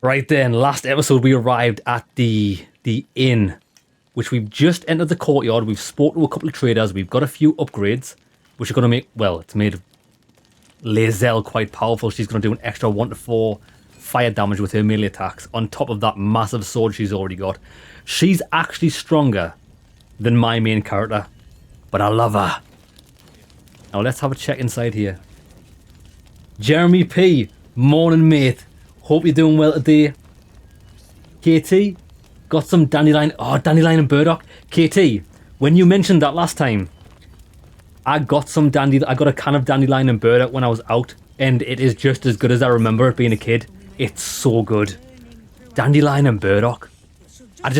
Right then, last episode we arrived at the inn, which we've just entered the courtyard. We've spoken to a couple of traders. We've got a few upgrades, which are going to make, well, it's made Lae'zel quite powerful. She's going to do an extra 1 to 4 fire damage with her melee attacks on top of that massive sword she's already got. She's actually stronger than my main character, but I love her. Now let's have a check inside here. Jeremy P, morning mate. Hope you're doing well today. KT, got some dandelion. Oh, dandelion and burdock. KT, when you mentioned that last time, I got a can of dandelion and burdock when I was out, and it is just as good as I remember it being a kid. It's so good. Dandelion and burdock. I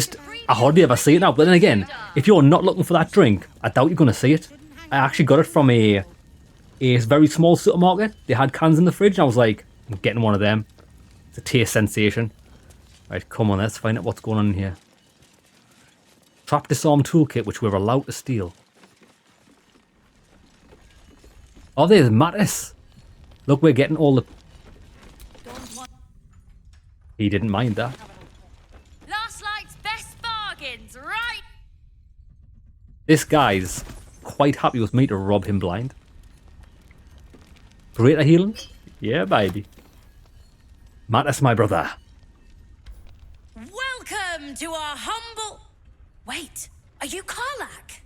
hardly ever see it now. But then again, if you're not looking for that drink, I doubt you're going to see it. I actually got it from a very small supermarket. They had cans in the fridge, and I was like, I'm getting one of them. It's a taste sensation. Right, come on, let's find out what's going on in here. Trap disarm toolkit, which we're allowed to steal. Oh, there's Mattis. Look, we're getting all the... He didn't mind that. Last night's best bargains, right? This guy's quite happy with me to rob him blind. Greater healing? Yeah, baby. Mattis, my brother. Welcome to our humble... Wait, are you Karlach?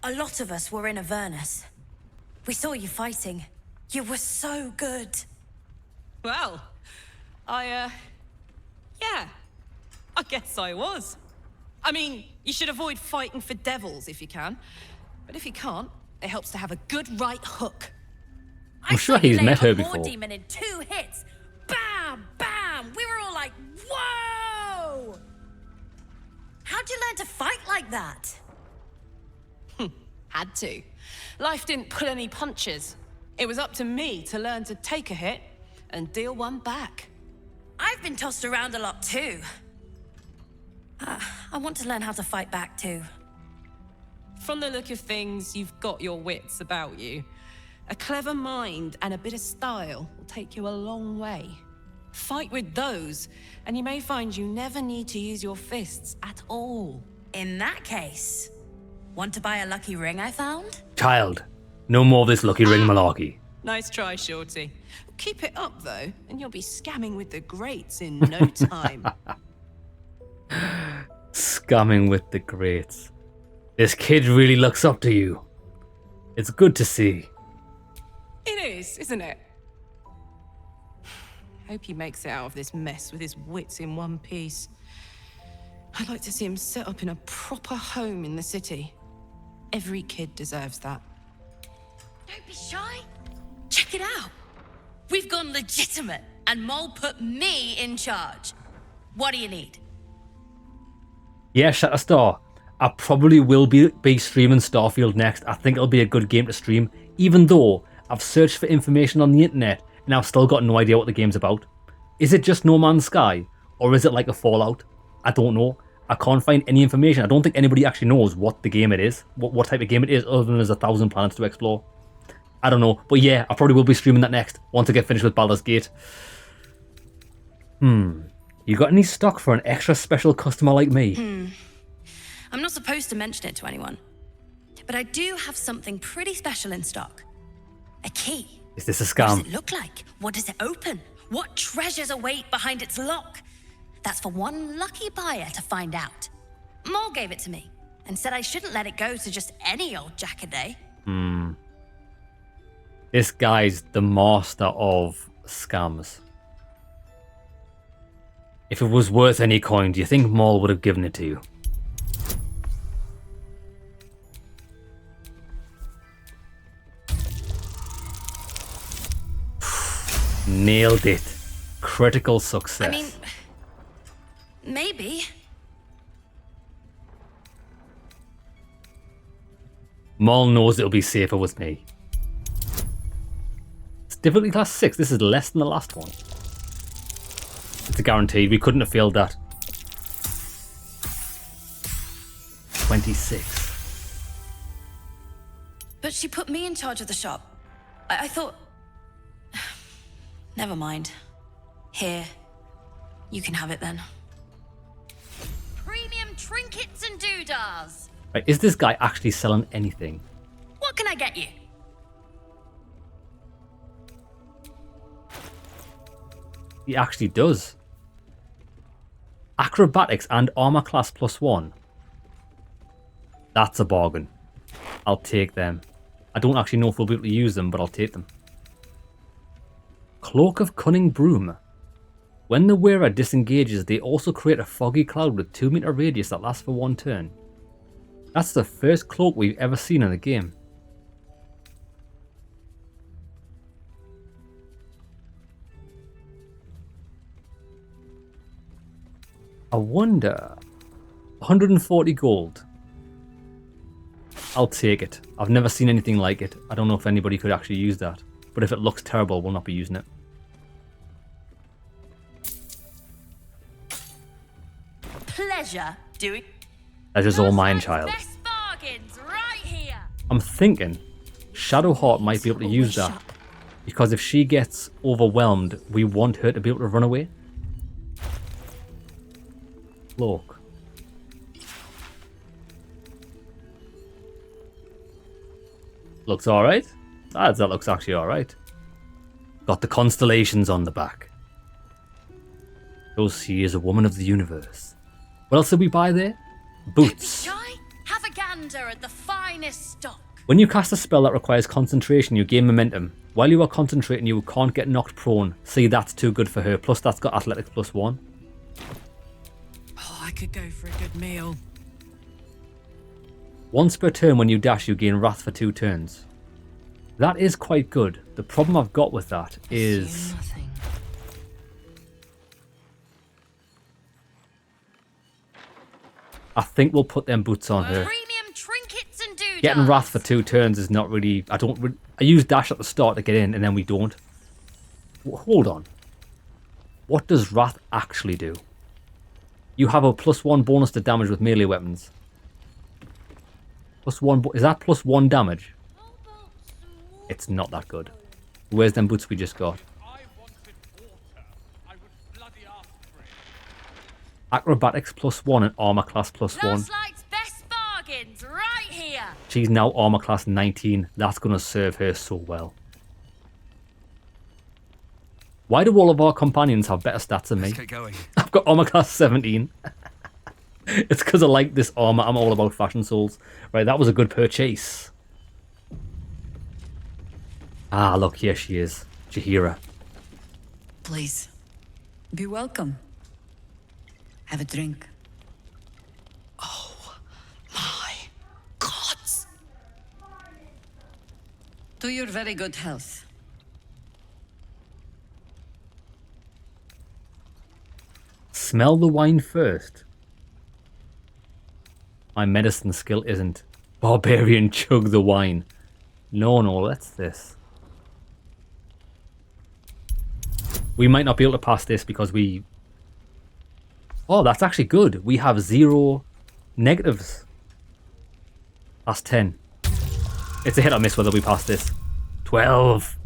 A lot of us were in Avernus. We saw you fighting. You were so good. Well, yeah, I guess I was. I mean, you should avoid fighting for devils if you can. But if you can't, it helps to have a good right hook. I'm sure he's met her before. Demon in 2 hits. Bam, bam. We were all like, whoa! How'd you learn to fight like that? Had to. Life didn't pull any punches. It was up to me to learn to take a hit and deal one back. I've been tossed around a lot too. I want to learn how to fight back too. From the look of things, you've got your wits about you. A clever mind and a bit of style will take you a long way. Fight with those, and you may find you never need to use your fists at all. In that case, want to buy a lucky ring I found? Child, no more of this lucky ring malarkey. Nice try, Shorty. Keep it up, though, and you'll be scamming with the greats in no time. Scamming with the greats. This kid really looks up to you. It's good to see. It is, isn't it? Hope he makes it out of this mess with his wits in one piece. I'd like to see him set up in a proper home in the city. Every kid deserves that. Don't be shy. Check it out. We've gone legitimate, and Mole put me in charge. What do you need? Yeah, Shatterstar. I probably will be streaming Starfield next. I think it'll be a good game to stream, even though I've searched for information on the internet and I've still got no idea what the game's about. Is it just No Man's Sky? Or is it like a Fallout? I don't know. I can't find any information. I don't think anybody actually knows what the game it is, what type of game it is, other than there's 1,000 planets to explore. I don't know. But yeah, I probably will be streaming that next, once I get finished with Baldur's Gate. You got any stock for an extra special customer like me? I'm not supposed to mention it to anyone, but I do have something pretty special in stock. A key. Is this a What scam? does it look like? What does it open? What treasures await behind its lock? That's for one lucky buyer to find out. Mole gave it to me and said I shouldn't let it go to just any old jackaday. This guy's the master of scams. If it was worth any coin, do you think Maul would have given it to you? Nailed it. Critical success. I mean, maybe. Maul knows it'll be safer with me. It's difficulty class 6. This is less than the last one. It's a guaranteed. We couldn't have failed that. 26. But she put me in charge of the shop. I thought... Never mind. Here. You can have it then. Premium trinkets and doodahs. Right, is this guy actually selling anything? What can I get you? He actually does. Acrobatics and armor class +1. That's a bargain. I'll take them. I don't actually know if we'll be able to use them, but I'll take them. Cloak of Cunning Broom. When the wearer disengages, they also create a foggy cloud with 2-meter radius that lasts for 1 turn. That's the first cloak we've ever seen in a game. I wonder... 140 gold. I'll take it. I've never seen anything like it. I don't know if anybody could actually use that. But if it looks terrible, we'll not be using it. Pleasure doing. Pleasure's all mine, child. Best bargains right here. I'm thinking Shadowheart might be able to use that. Because if she gets overwhelmed, we want her to be able to run away. Cloak. Looks alright. That looks actually alright. Got the constellations on the back. Shows she is a woman of the universe. What else did we buy there? Boots. Shy, have a gander at the finest stock. When you cast a spell that requires concentration, you gain momentum. While you are concentrating, you can't get knocked prone. See, that's too good for her. Plus, that's got athletics +1. Oh, I could go for a good meal. Once per turn when you dash, you gain Wrath for 2 turns. That is quite good. The problem I've got with that is... I think we'll put them boots on her. Premium trinkets and doodahs. Getting Wrath for 2 turns is not really... I use dash at the start to get in, and then we don't. Hold on. What does Wrath actually do? You have a +1 bonus to damage with melee weapons. +1... Is that +1 damage? It's not that good. Where's them boots we just got? Acrobatics +1 and armor class +1. Like's best bargains right here. She's now armor class 19. That's going to serve her so well. Why do all of our companions have better stats than me? Let's get going. I've got armor class 17. It's because I like this armor. I'm all about fashion souls. Right, that was a good purchase. Ah, look, here she is. Jaheira. Please, be welcome. Have a drink. Oh, my gods. To your very good health. Smell the wine first. My medicine skill isn't. Barbarian chug the wine. No, what's this? We might not be able to pass this because we... Oh, that's actually good. We have 0 negatives. That's 10. It's a hit or miss whether we pass this. 12.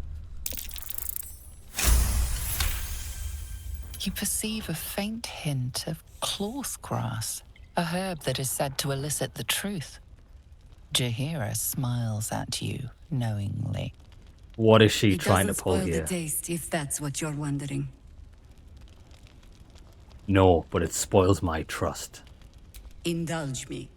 You perceive a faint hint of cloth grass, a herb that is said to elicit the truth. Jaheira smiles at you knowingly. What is she It trying to doesn't pull spoil here? the taste, if that's what you're wondering. No, but it spoils my trust. Indulge me.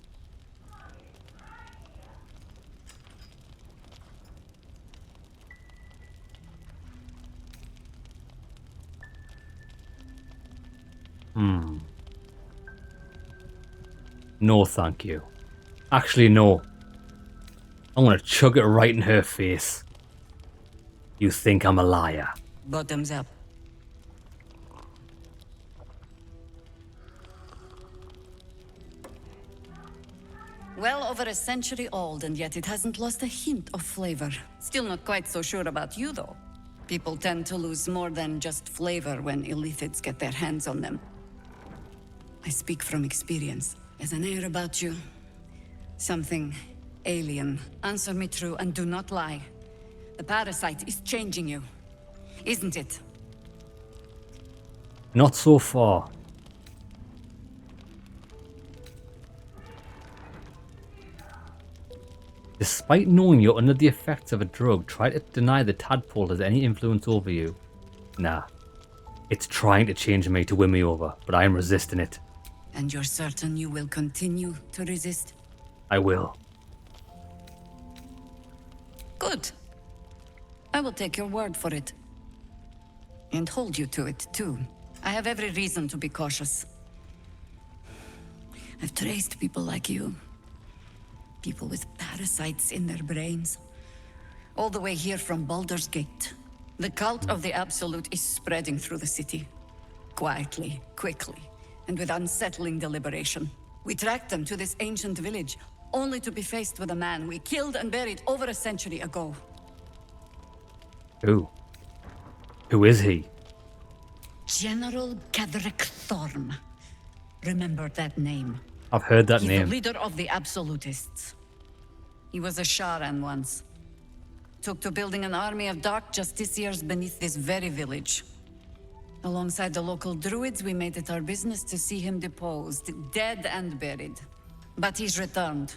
No, thank you. Actually, no. I'm gonna chug it right in her face. You think I'm a liar? Bottoms up. Well over a century old, and yet it hasn't lost a hint of flavor. Still not quite so sure about you, though. People tend to lose more than just flavor when illithids get their hands on them. I speak from experience. There's an air about you. Something alien. Answer me true and do not lie. The parasite is changing you, isn't it? Not so far. Despite knowing you're under the effects of a drug, try to deny the tadpole has any influence over you. Nah. It's trying to change me to win me over, but I am resisting it. And you're certain you will continue to resist? I will. Good. I will take your word for it. And hold you to it, too. I have every reason to be cautious. I've traced people like you. People with parasites in their brains. All the way here from Baldur's Gate. The cult of the Absolute is spreading through the city. Quietly, quickly, and with unsettling deliberation. We tracked them to this ancient village, only to be faced with a man we killed and buried over a century ago. Who? Who is he? General Ketheric Thorm. Remember that name. I've heard that He's name. the leader of the Absolutists. He was a Sharan once. Took to building an army of dark justiciars beneath this very village. Alongside the local druids, we made it our business to see him deposed, dead and buried. But he's returned.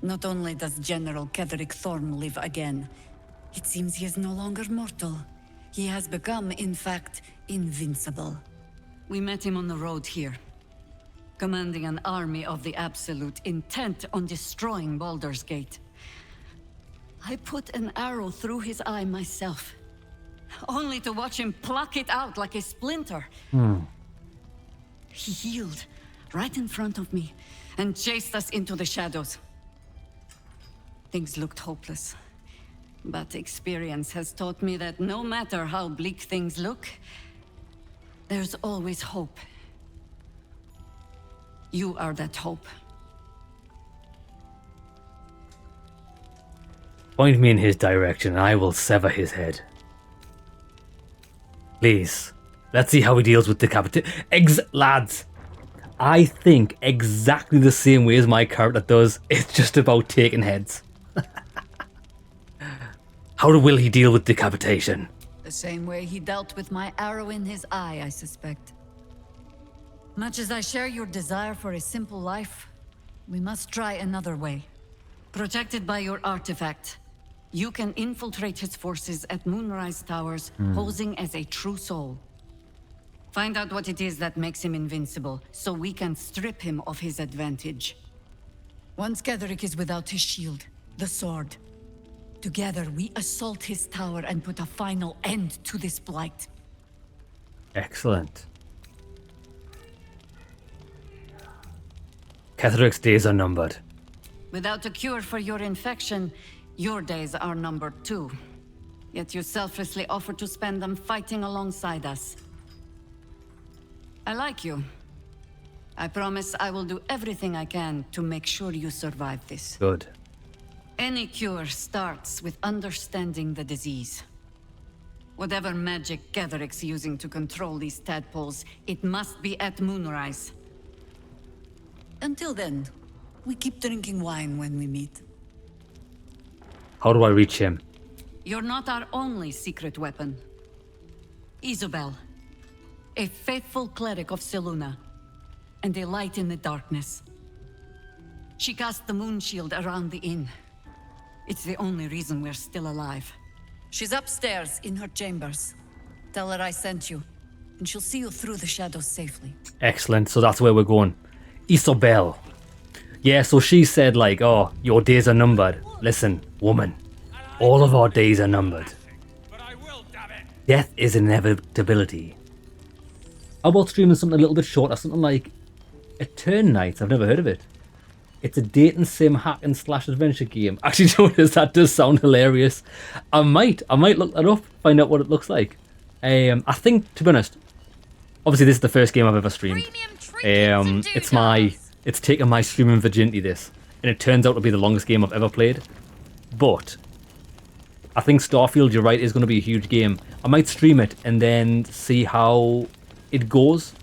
Not only does General Ketheric Thorm live again, it seems he is no longer mortal. He has become, in fact, invincible. We met him on the road here, commanding an army of the Absolute, intent on destroying Baldur's Gate. I put an arrow through his eye myself, only to watch him pluck it out like a splinter. He healed right in front of me and chased us into the shadows. Things looked hopeless, but experience has taught me that no matter how bleak things look, there's always hope. You are that hope. Point me in his direction and I will sever his head. Please. Let's see how he deals with decapitation. Lads, I think exactly the same way as my character does. It's just about taking heads. How will he deal with decapitation? The same way he dealt with my arrow in his eye, I suspect. Much as I share your desire for a simple life, we must try another way. Protected by your artifact, you can infiltrate his forces at Moonrise Towers, posing as a true soul. Find out what it is that makes him invincible, so we can strip him of his advantage. Once Ketheric is without his shield, the sword, together we assault his tower and put a final end to this blight. Excellent. Ketheric's days are numbered. Without a cure for your infection, your days are numbered too. Yet you selflessly offer to spend them fighting alongside us. I like you. I promise I will do everything I can to make sure you survive this. Good. Any cure starts with understanding the disease. Whatever magic Ketheric's using to control these tadpoles, it must be at Moonrise. Until then, we keep drinking wine when we meet. How do I reach him? You're not our only secret weapon. Isobel, a faithful cleric of Selûne, and a light in the darkness. She cast the moon shield around the inn. It's the only reason we're still alive. She's upstairs in her chambers. Tell her I sent you, and she'll see you through the shadows safely. Excellent. So that's where we're going. Isobel. Yeah, so she said like, oh, your days are numbered. Listen, woman, all of our days are numbered. Death is inevitability. How about streaming something a little bit shorter, something like Etern Nights? I've never heard of it. It's a dating sim hack and slash adventure game. Actually, notice that does sound hilarious. I might look that up, find out what it looks like. I think, to be honest, obviously this is the first game I've ever streamed. It's taken my streaming virginity, this, and it turns out to be the longest game I've ever played. But I think Starfield, you're right, is going to be a huge game. I might stream it and then see how it goes.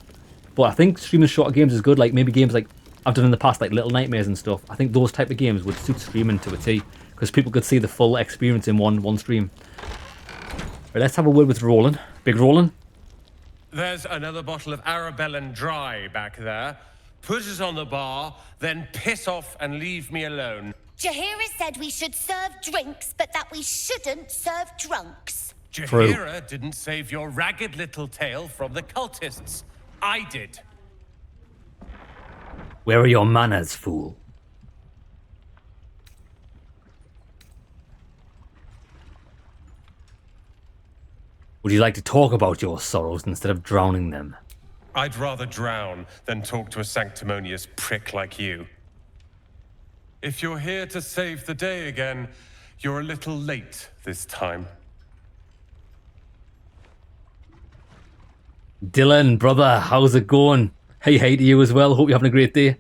But I think streaming shorter games is good, like maybe games like I've done in the past, like Little Nightmares and stuff. I think those type of games would suit streaming to a T, because people could see the full experience in one stream. Right, let's have a word with Roland. Big Roland. There's another bottle of Arabellan Dry back there. Put it on the bar, then piss off and leave me alone. Jaheira said we should serve drinks, but that we shouldn't serve drunks. Jaheira didn't save your ragged little tail from the cultists. I did. Where are your manners, fool? Would you like to talk about your sorrows instead of drowning them? I'd rather drown than talk to a sanctimonious prick like you. If you're here to save the day again, you're a little late this time. Dylan, brother, how's it going? Hey to you as well. Hope you're having a great day.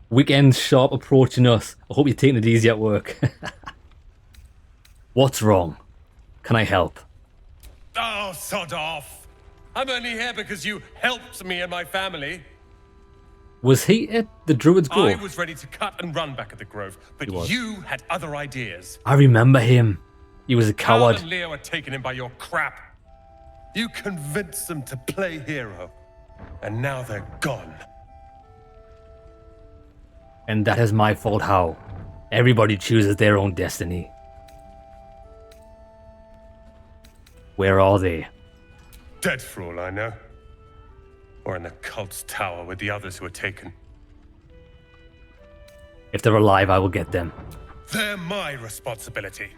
Weekend sharp approaching us. I hope you're taking it easy at work. What's wrong? Can I help? Oh, sod off. I'm only here because you helped me and my family. Was he at the Druid's Grove? I was ready to cut and run back at the Grove, but you had other ideas. I remember him. He was a coward. Carl and Leo were taken in by your crap. You convinced them to play hero, and now they're gone. And that is my fault, how? Everybody chooses their own destiny. Where are they? Dead for all I know. Or in the cult's tower with the others who were taken. If they're alive, I will get them. They're my responsibility.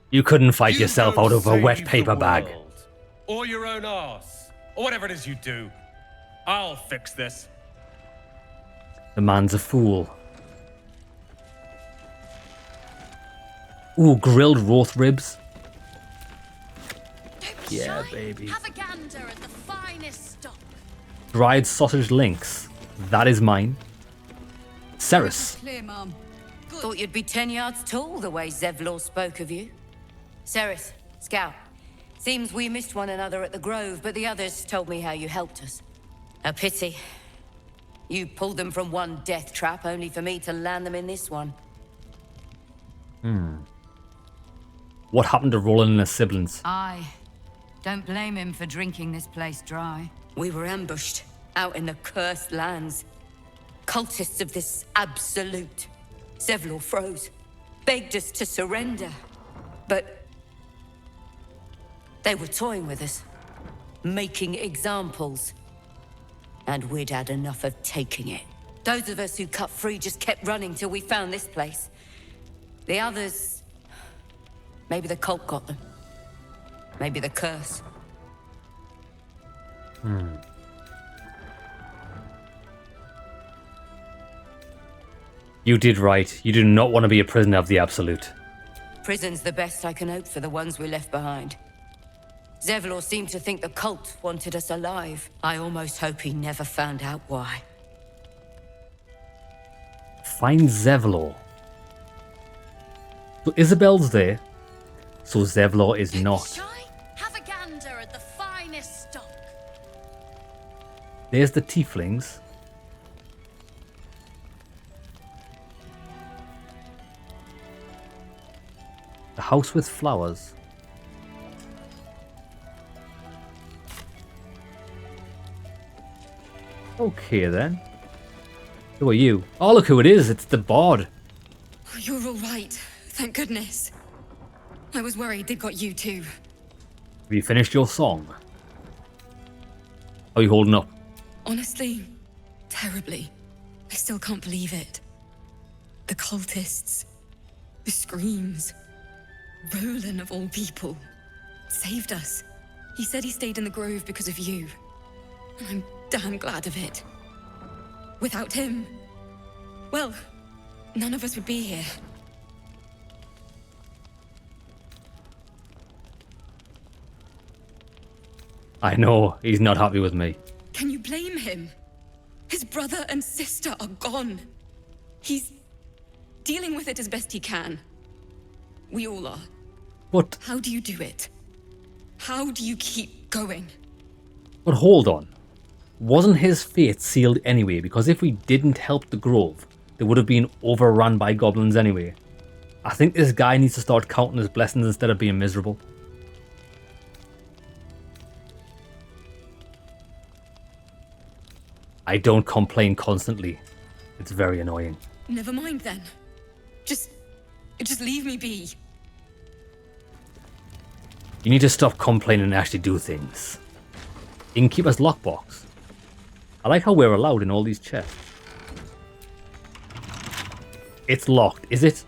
You couldn't fight yourself don't out of a save wet the paper bag. world, or your own arse. Or whatever it is you do. I'll fix this. The man's a fool. Ooh, grilled roast ribs. Yeah, baby. Have a gander at the finest stock. Dried sausage links. That is mine. Ceres. Clear, Mom. Thought you'd be 10 yards tall the way Zevlor spoke of you. Ceres, Scout. Seems we missed one another at the Grove, but the others told me how you helped us. A pity. You pulled them from one death trap, only for me to land them in this one. What happened to Roland and his siblings? Aye. Don't blame him for drinking this place dry. We were ambushed, out in the cursed lands. Cultists of this absolute. Zevlor froze, begged us to surrender. But they were toying with us, making examples. And we'd had enough of taking it. Those of us who cut free just kept running till we found this place. The others... maybe the cult got them. Maybe the curse. You did right. You do not want to be a prisoner of the Absolute. Prison's the best I can hope for the ones we left behind. Zevlor seemed to think the cult wanted us alive. I almost hope he never found out why. Find Zevlor. So Isobel's there. So Zevlor is not. Shy? Have a gander at the finest stock. There's the tieflings. The house with flowers. Okay then. Who are you? Oh, look who it is. It's the bard. Oh, you're all right. Thank goodness. I was worried they'd got you too. Have you finished your song? How are you holding up? Honestly, terribly. I still can't believe it. The cultists, the screams. Roland, of all people, saved us. He said he stayed in the Grove because of you. And I'm damn glad of it. Without him, well, none of us would be here. I know, he's not happy with me. Can you blame him? His brother and sister are gone. He's dealing with it as best he can. We all are. But How do you do it? How do you keep going? hold on. Wasn't his fate sealed anyway? Because if we didn't help the Grove, they would have been overrun by goblins anyway. I think this guy needs to start counting his blessings instead of being miserable. I don't complain constantly. It's very annoying. Never mind then. Just leave me be. You need to stop complaining and actually do things. Innkeeper's lockbox. I like how we're allowed in all these chests. It's locked, is it?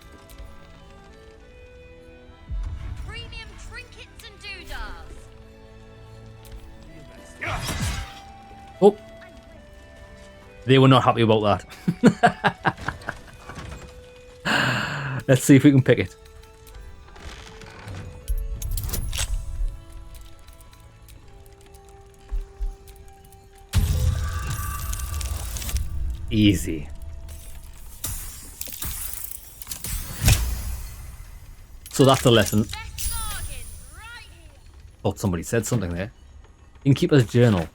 Premium trinkets and doodahs. Oh. They were not happy about that. Let's see if we can pick it. Easy. So that's the lesson. Thought somebody said something there. Innkeeper's journal.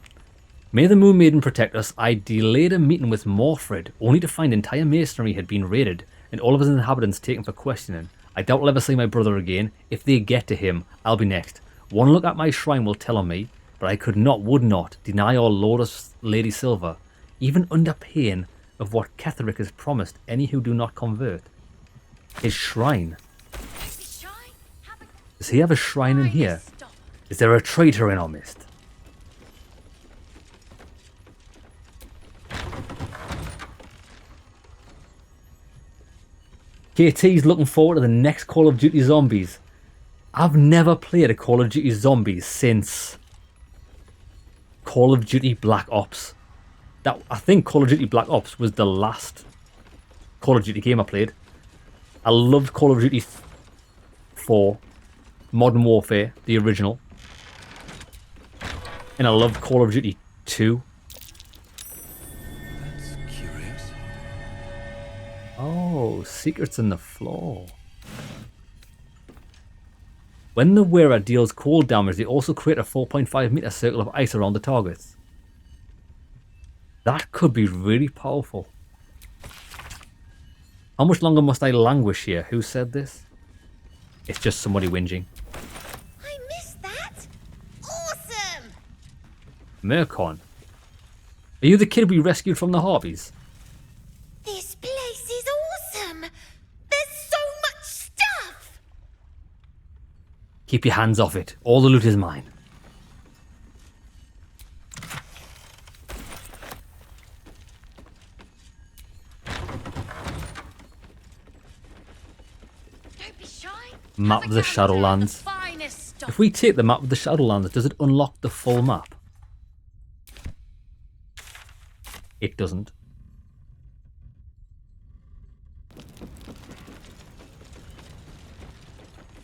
May the Moon Maiden protect us. I delayed a meeting with Morfred, only to find entire masonry had been raided and all of his inhabitants taken for questioning. I doubt I'll ever see my brother again. If they get to him, I'll be next. One look at my shrine will tell on me, but I would not deny our Lord Lady Silver, even under pain of what Ketheric has promised any who do not convert. His shrine. Does he have a shrine in here? Is there a traitor in our midst? KT's looking forward to the next Call of Duty Zombies. I've never played a Call of Duty Zombies since Call of Duty Black Ops. I think Call of Duty Black Ops was the last Call of Duty game I played. I loved Call of Duty 4, Modern Warfare, the original. And I loved Call of Duty 2. That's curious. Oh, secrets in the floor. When the wearer deals cold damage, they also create a 4.5 meter circle of ice around the targets. That could be really powerful. How much longer must I languish here? Who said this? It's just somebody whinging. I missed that. Awesome. Murkon. Are you the kid we rescued from the Harpies? This place is awesome. There's so much stuff. Keep your hands off it. All the loot is mine. Map of the Shadowlands. If we take the map of the Shadowlands, does it unlock the full map? It doesn't.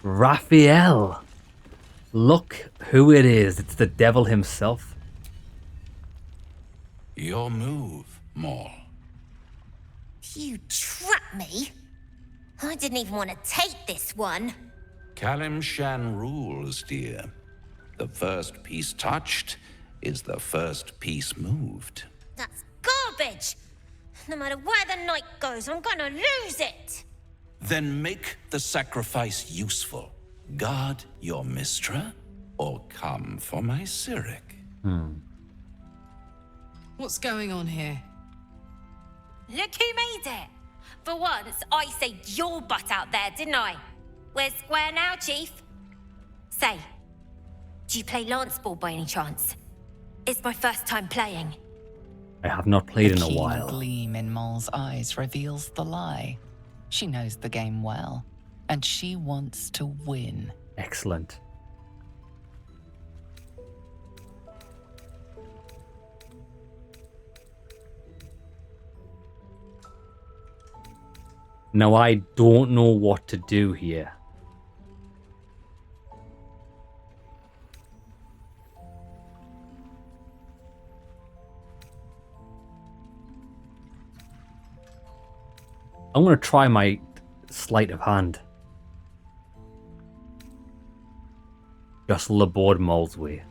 Raphael! Look who it is. It's the devil himself. Your move, Maul. You trapped me. I didn't even want to take this one. Kalimshan rules, dear. The first piece touched is the first piece moved. That's garbage. No matter where the night goes, I'm gonna lose it. Then make the sacrifice useful. Guard your Mistra, or come for my Cyric. What's going on here? Look who made it. For once, I saved your butt out there, didn't I? Where's Square now, Chief? Say, do you play Lance Ball by any chance? It's my first time playing. I have not played in a The while. keen gleam in Maul's eyes reveals the lie. She knows the game well, and she wants to win. Excellent. Now I don't know what to do here. I'm going to try my sleight of hand. Just laborde Maul's way.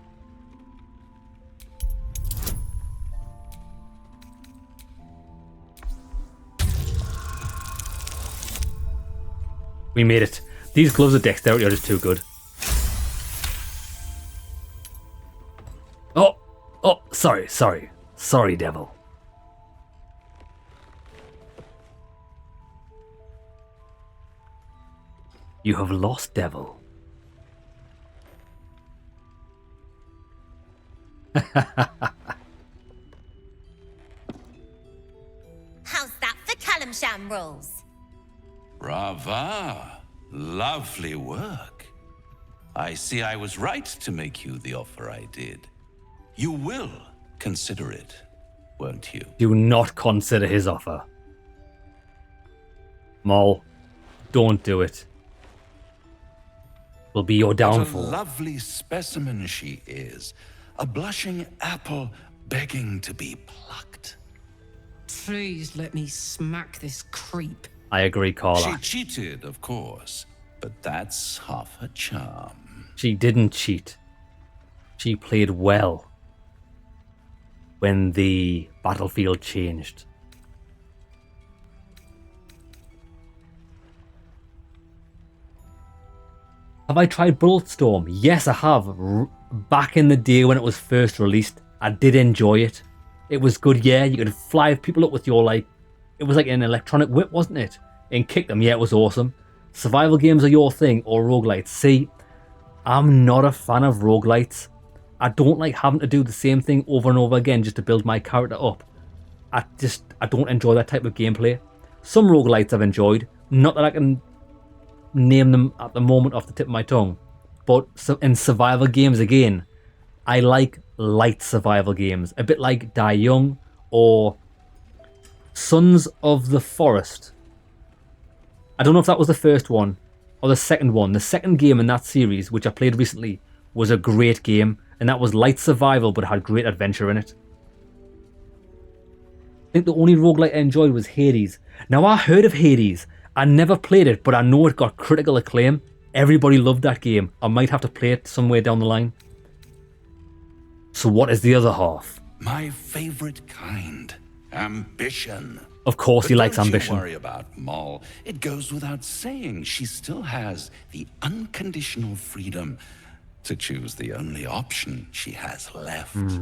We made it. These gloves of dexterity are just too good. Oh, sorry, devil. You have lost, devil. How's that for Calamsham rules? Brava. Lovely work. I see I was right to make you the offer I did. You will consider it, won't you? Do not consider his offer. Mol, don't do it. Will be your downfall. What a lovely specimen she is. A blushing apple begging to be plucked. Please let me smack this creep. I agree, Carla. She cheated, of course, but that's half her charm. She didn't cheat. She played well when the battlefield changed. Have I tried Bulletstorm? Yes, I have. Back in the day when it was first released, I did enjoy it. It was good, yeah. You could fly people up with your, like... It was like an electronic whip, wasn't it? And kick them. Yeah, it was awesome. Survival games are your thing, or roguelites. See, I'm not a fan of roguelites. I don't like having to do the same thing over and over again just to build my character up. I don't enjoy that type of gameplay. Some roguelites I've enjoyed. Not that I can name them at the moment off the tip of my tongue. But in survival games again, I like light survival games. A bit like Die Young or Sons of the Forest. I don't know if that was the first one or the second one. The second game in that series, which I played recently, was a great game. And that was light survival, but had great adventure in it. I think the only roguelite I enjoyed was Hades. Now, I heard of Hades. I never played it, but I know it got critical acclaim. Everybody loved that game. I might have to play it somewhere down the line. So what is the other half? My favorite kind. Ambition. Of course he likes ambition. Don't you worry about Moll. It goes without saying she still has the unconditional freedom to choose the only option she has left.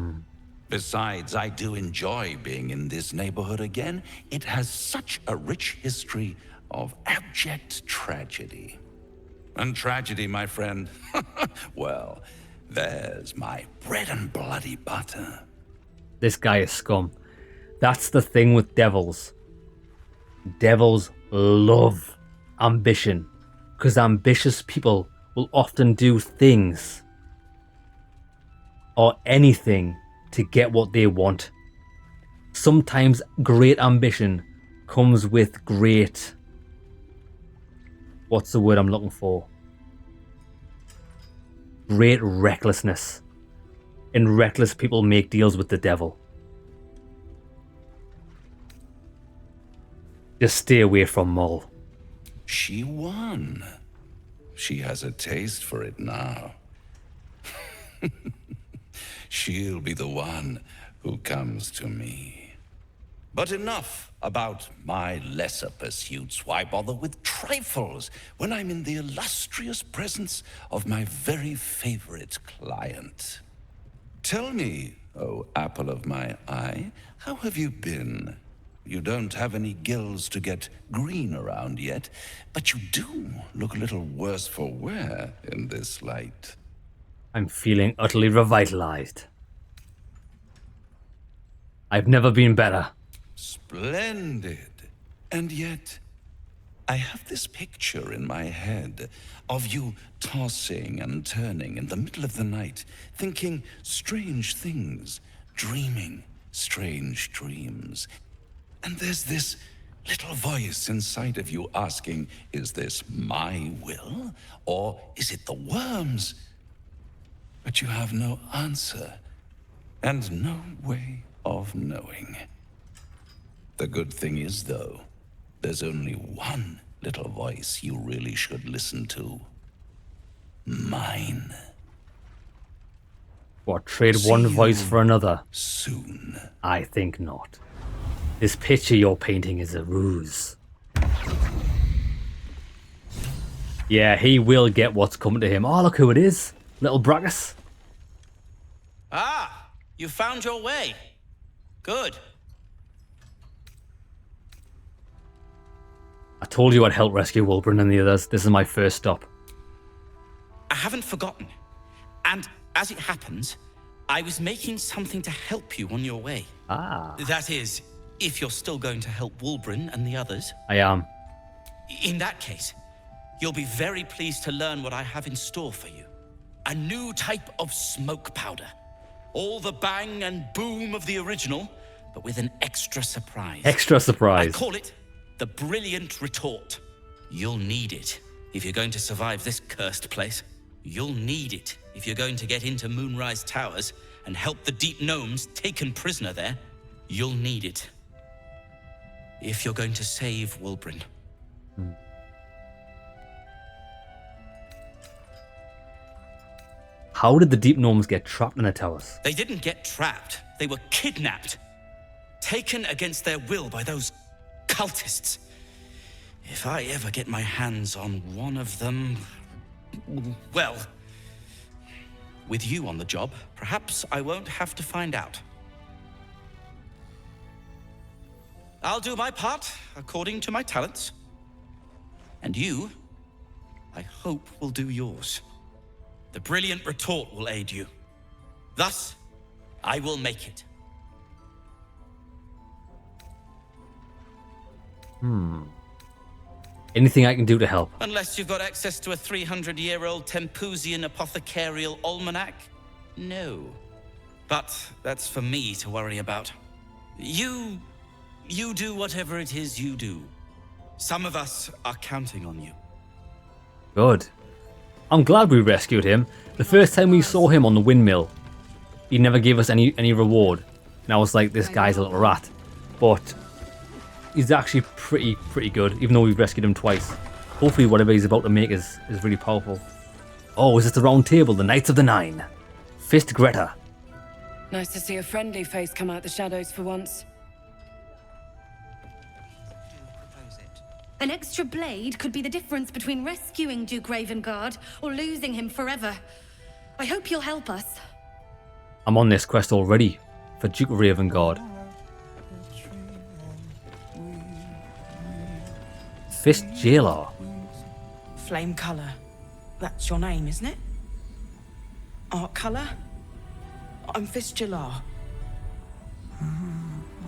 Besides, I do enjoy being in this neighborhood again. It has such a rich history of abject tragedy. And tragedy, my friend, well, there's my bread and bloody butter. This guy is scum. That's the thing with devils. Devils love ambition, because ambitious people will often do things or anything to get what they want. Sometimes great ambition comes with great... What's the word I'm looking for? Great recklessness. And reckless people make deals with the devil. Just stay away from Moll. She won. She has a taste for it now. She'll be the one who comes to me. But enough about my lesser pursuits. Why bother with trifles when I'm in the illustrious presence of my very favorite client? Tell me, oh apple of my eye, how have you been? You don't have any gills to get green around yet, but you do look a little worse for wear in this light. I'm feeling utterly revitalized. I've never been better. Splendid. And yet, I have this picture in my head of you tossing and turning in the middle of the night, thinking strange things, dreaming strange dreams. And there's this little voice inside of you asking, is this my will, or is it the worm's? But you have no answer, and no way of knowing. The good thing is, though, there's only one little voice you really should listen to. Mine. What, trade one voice for another? Soon. I think not. This picture you're painting is a ruse. Yeah, he will get what's coming to him. Oh, look who it is. Little Brachus. Ah, you found your way. Good. I told you I'd help rescue Wulbren and the others. This is my first stop. I haven't forgotten. And as it happens, I was making something to help you on your way. Ah. That is, if you're still going to help Wulbren and the others. I am. In that case, you'll be very pleased to learn what I have in store for you. A new type of smoke powder. All the bang and boom of the original, but with an extra surprise. Extra surprise. I call it the Brilliant Retort. You'll need it if you're going to survive this cursed place. You'll need it if you're going to get into Moonrise Towers and help the Deep Gnomes taken prisoner there. You'll need it if you're going to save Wulbren. How did the Deep Gnomes get trapped in the towers? They didn't get trapped. They were kidnapped. Taken against their will by those cultists. If I ever get my hands on one of them... Well, with you on the job, perhaps I won't have to find out. I'll do my part according to my talents. And you, I hope, will do yours. The Brilliant Retort will aid you. Thus, I will make it. Anything I can do to help? Unless you've got access to a 300-year-old Tempusian apothecarial almanac? No. But that's for me to worry about. You do whatever it is you do. Some of us are counting on you. Good. I'm glad we rescued him. The first time we saw him on the windmill, he never gave us any reward. And I was like, this guy's a little rat. But he's actually pretty good, even though we've rescued him twice. Hopefully whatever he's about to make is really powerful. Oh, is this the round table? The Knights of the Nine. Fist Greta. Nice to see a friendly face come out the shadows for once. An extra blade could be the difference between rescuing Duke Ravengard or losing him forever. I hope you'll help us. I'm on this quest already for Duke Ravengard. Fist Jailer. Flame Colour. That's your name, isn't it? Art Colour? I'm Fist Jailer.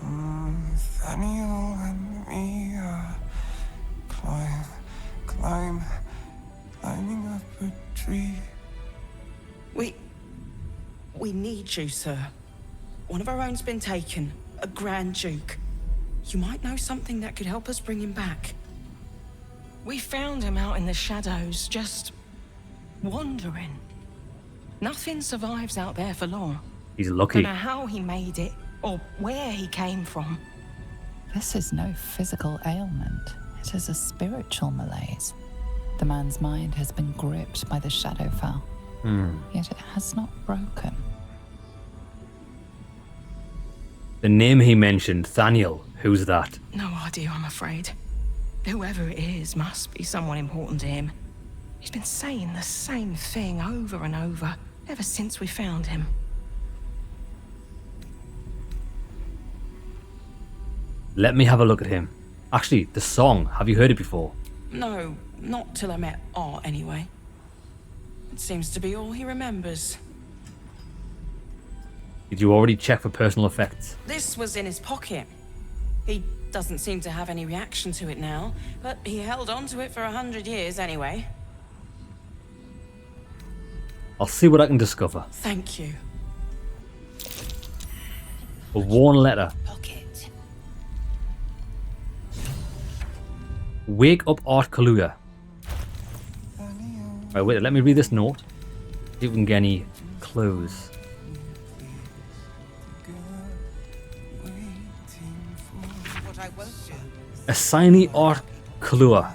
Nathaniel and me climbing up a tree. We need you, sir. One of our own's been taken, a Grand Duke. You might know something that could help us bring him back. We found him out in the shadows, just wandering. Nothing survives out there for long. He's lucky. Don't know how he made it, or where he came from. This is no physical ailment. It is a spiritual malaise. The man's mind has been gripped by the Shadowfell, yet it has not broken. The name he mentioned, Thaniel, who's that? No idea, I'm afraid. Whoever it is must be someone important to him. He's been saying the same thing over and over, ever since we found him. Let me have a look at him. Actually, the song, have you heard it before? No, not till I met Art, anyway. It seems to be all he remembers. Did you already check for personal effects? This was in his pocket. He doesn't seem to have any reaction to it now, but he held on to it for 100 years anyway. I'll see what I can discover. Thank you. A worn letter. Pocket. Wake up Art Kaluuya. Right, wait, let me read this note. See if we can get any clues. Assign Art Kaluuya,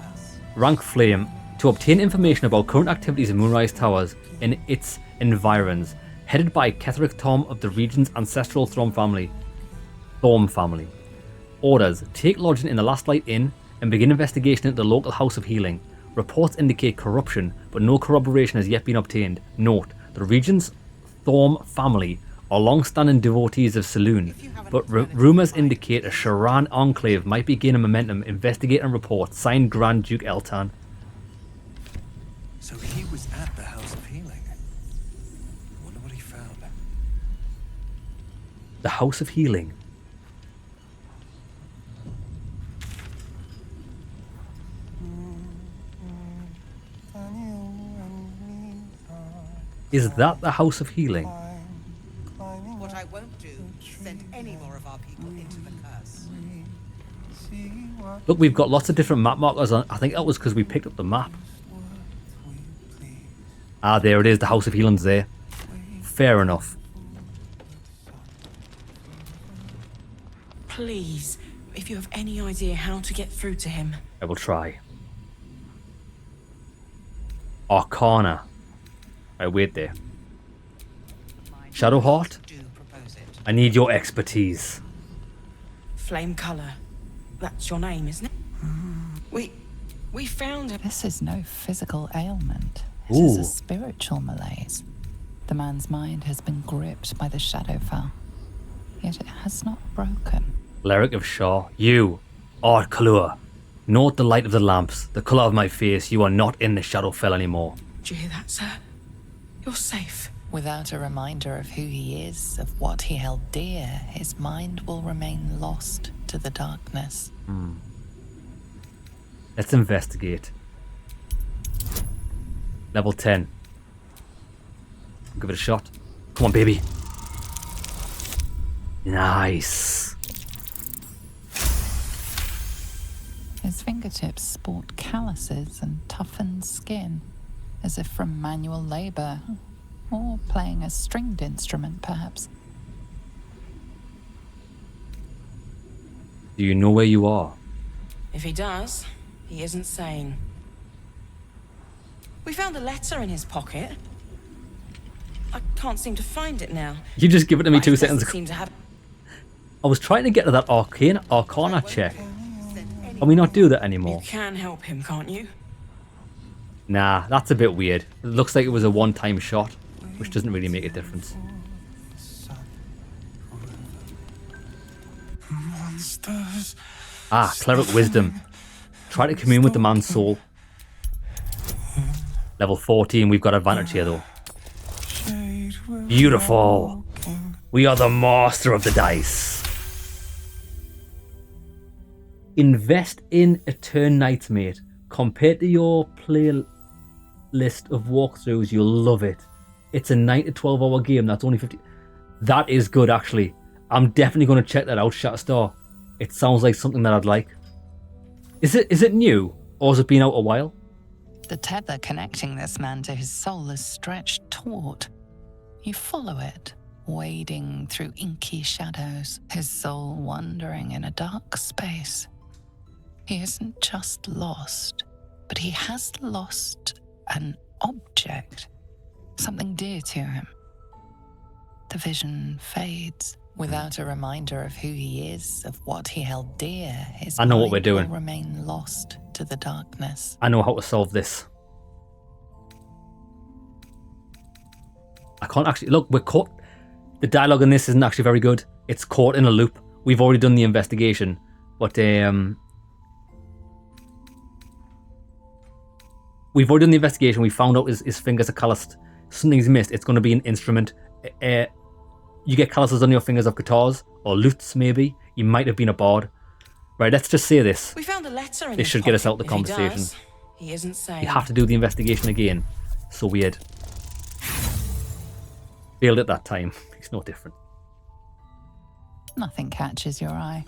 rank Flame, to obtain information about current activities in Moonrise Towers and its environs, headed by Ketheric Tom of the region's ancestral Thorm family. Orders: take lodging in the Last Light Inn and begin investigation at the local House of Healing. Reports indicate corruption, but no corroboration has yet been obtained. Note: the region's Thorm family are long-standing devotees of Saloon, but rumours indicate a Sharan enclave might be gaining momentum. Investigate and report. Signed, Grand Duke Eltan. So he was at the House of Healing. Wonder what he found. The House of Healing. Is that the House of Healing? What I won't do is send any more of our people into the curse. Look, we've got lots of different map markers on. I think that was because we picked up the map. Ah, there it is. The House of Healing's there. Fair enough. Please, if you have any idea how to get through to him. I will try. Arcana. I wait there. Shadowheart? I need your expertise. Flame color. That's your name, isn't it? We found him. This is no physical ailment. It is a spiritual malaise. The man's mind has been gripped by the Shadowfell, yet it has not broken. Cleric of Shah, you, Art Kalua. Note the light of the lamps, the colour of my face. You are not in the Shadowfell anymore. Do you hear that, sir? You're safe. Without a reminder of who he is, of what he held dear, his mind will remain lost to the darkness. Let's investigate. Level 10. Give it a shot. Come on, baby. Nice. His fingertips sport calluses and toughened skin, as if from manual labor, or playing a stringed instrument, perhaps. Do you know where you are? If he does, he isn't sane. We found a letter in his pocket. I can't seem to find it now. You just give it to me 2 seconds Doesn't ago. seem to have... I was trying to get to that Arcana check. Can we not do that anymore? You can help him, can't you? Nah, that's a bit weird. It looks like it was a one-time shot, which doesn't really make a difference. Monsters. Ah, Cleric Wisdom. Try to commune with the man's soul. Level 14, we've got advantage here though. Beautiful. We are the master of the dice. Invest in a turn night, mate. Compared to your playlist of walkthroughs, you'll love it. It's a 9 to 12 hour game. That's only 50. That is good, actually. I'm definitely going to check that out, Shatterstar. It sounds like something that I'd like. Is it new, or has it been out a while? The tether connecting this man to his soul is stretched taut. You follow it, wading through inky shadows, his soul wandering in a dark space. He isn't just lost, but he has lost an object, something dear to him. The vision fades. Without a reminder of who he is, of what he held dear, his I know what mind we're doing. will remain lost to the darkness. I know how to solve this. I can't actually... Look, we're caught... The dialogue in this isn't actually very good. It's caught in a loop. We've already done the investigation. But, we've already done the investigation. We found out his fingers are calloused. Something's missed. It's going to be an instrument. You get calluses on your fingers of guitars. Or lutes, maybe. You might have been a bard. Right, let's just say this. We found a letter in This his should get us out pocket. the If he conversation. does, he isn't sane. You have to do the investigation again. So weird. Failed it that time. It's no different. Nothing catches your eye.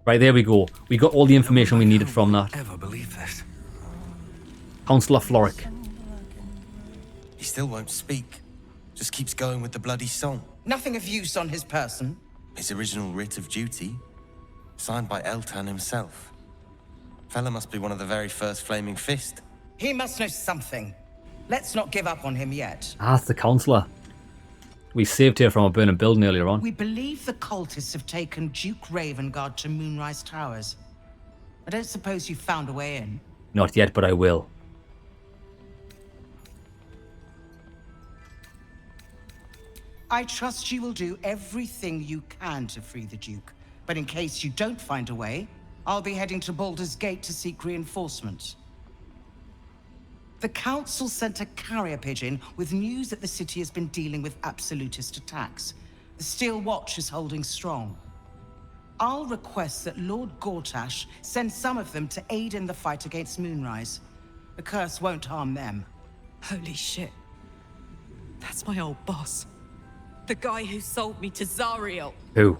Right, there we go. We got all the information we needed from that. Ever believe this? Councillor Floric. He still won't speak. Just keeps going with the bloody song. Nothing of use on his person. His original writ of duty, signed by Eltan himself. Fella must be one of the very first Flaming Fist. He must know something. Let's not give up on him yet. Ah, it's the councillor. We saved her from a burning building earlier on. We believe the cultists have taken Duke Ravengard to Moonrise Towers. I don't suppose you found a way in. Not yet, but I will. I trust you will do everything you can to free the Duke. But in case you don't find a way, I'll be heading to Baldur's Gate to seek reinforcements. The Council sent a carrier pigeon with news that the city has been dealing with absolutist attacks. The Steel Watch is holding strong. I'll request that Lord Gortash send some of them to aid in the fight against Moonrise. The curse won't harm them. Holy shit. That's my old boss. The guy who sold me to Zariel. Who?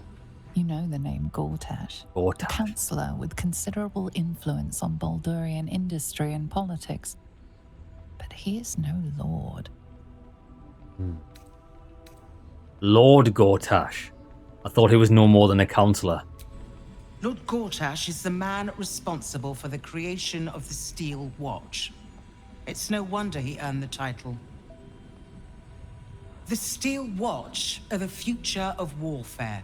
You know the name Gortash. A councillor with considerable influence on Baldurian industry and politics. But he is no lord. Lord Gortash. I thought he was no more than a councillor. Lord Gortash is the man responsible for the creation of the Steel Watch. It's no wonder he earned the title. The Steel Watch are the future of warfare.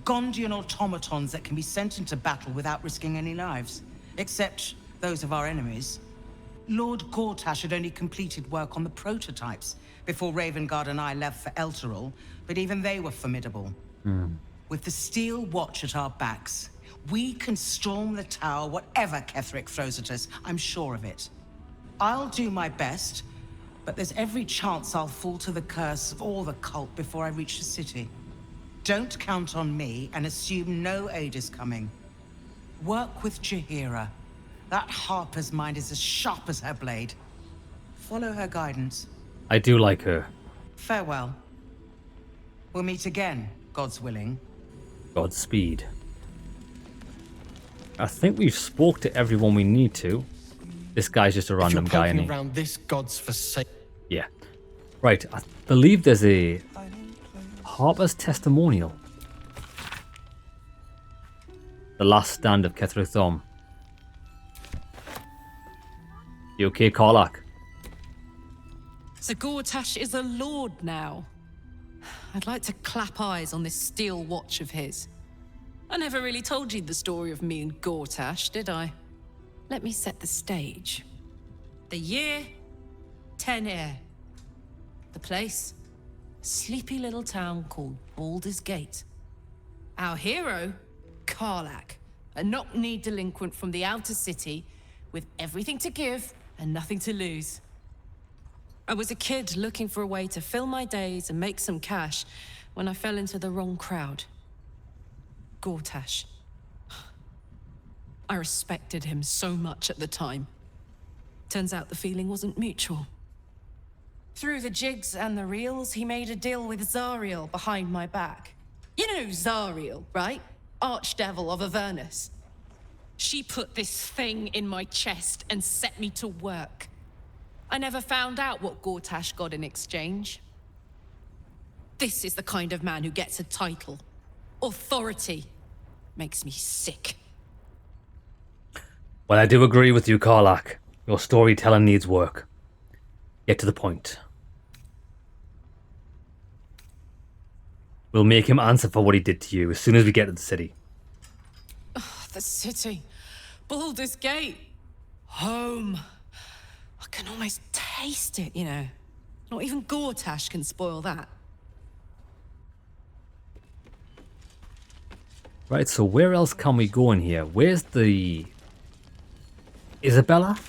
Gondian automatons that can be sent into battle without risking any lives, except those of our enemies. Lord Gortash had only completed work on the prototypes before Ravengard and I left for Elturel, but even they were formidable. With the Steel Watch at our backs, we can storm the tower whatever Ketheric throws at us, I'm sure of it. I'll do my best, but there's every chance I'll fall to the curse of all the cult before I reach the city. Don't count on me and assume no aid is coming. Work with Jaheira. That Harper's mind is as sharp as her blade. Follow her guidance. I do like her. Farewell. We'll meet again, God's willing. Godspeed. I think we've spoke to everyone we need to. This guy's just a random guy. If you're poking around this God's forsake. Yeah. Right, I believe there's a Harper's testimonial. The last stand of Ketheric Thorm. You okay, Karlach? So Gortash is a lord now. I'd like to clap eyes on this Steel Watch of his. I never really told you the story of me and Gortash, did I? Let me set the stage. The year, 10 Air. The place, a sleepy little town called Baldur's Gate. Our hero, Karlach, a knock-knee delinquent from the outer city with everything to give and nothing to lose. I was a kid looking for a way to fill my days and make some cash when I fell into the wrong crowd. Gortash. I respected him so much at the time. Turns out the feeling wasn't mutual. Through the jigs and the reels, he made a deal with Zariel behind my back. You know Zariel, right? Archdevil of Avernus. She put this thing in my chest and set me to work. I never found out what Gortash got in exchange. This is the kind of man who gets a title. Authority. Makes me sick. Well, I do agree with you, Karlach. Your storytelling needs work. Get to the point. We'll make him answer for what he did to you as soon as we get to the city. The city. Baldur's Gate. Home. I can almost taste it, you know. Not even Gortash can spoil that. Right, so where else can we go in here? Where's the... Isabella?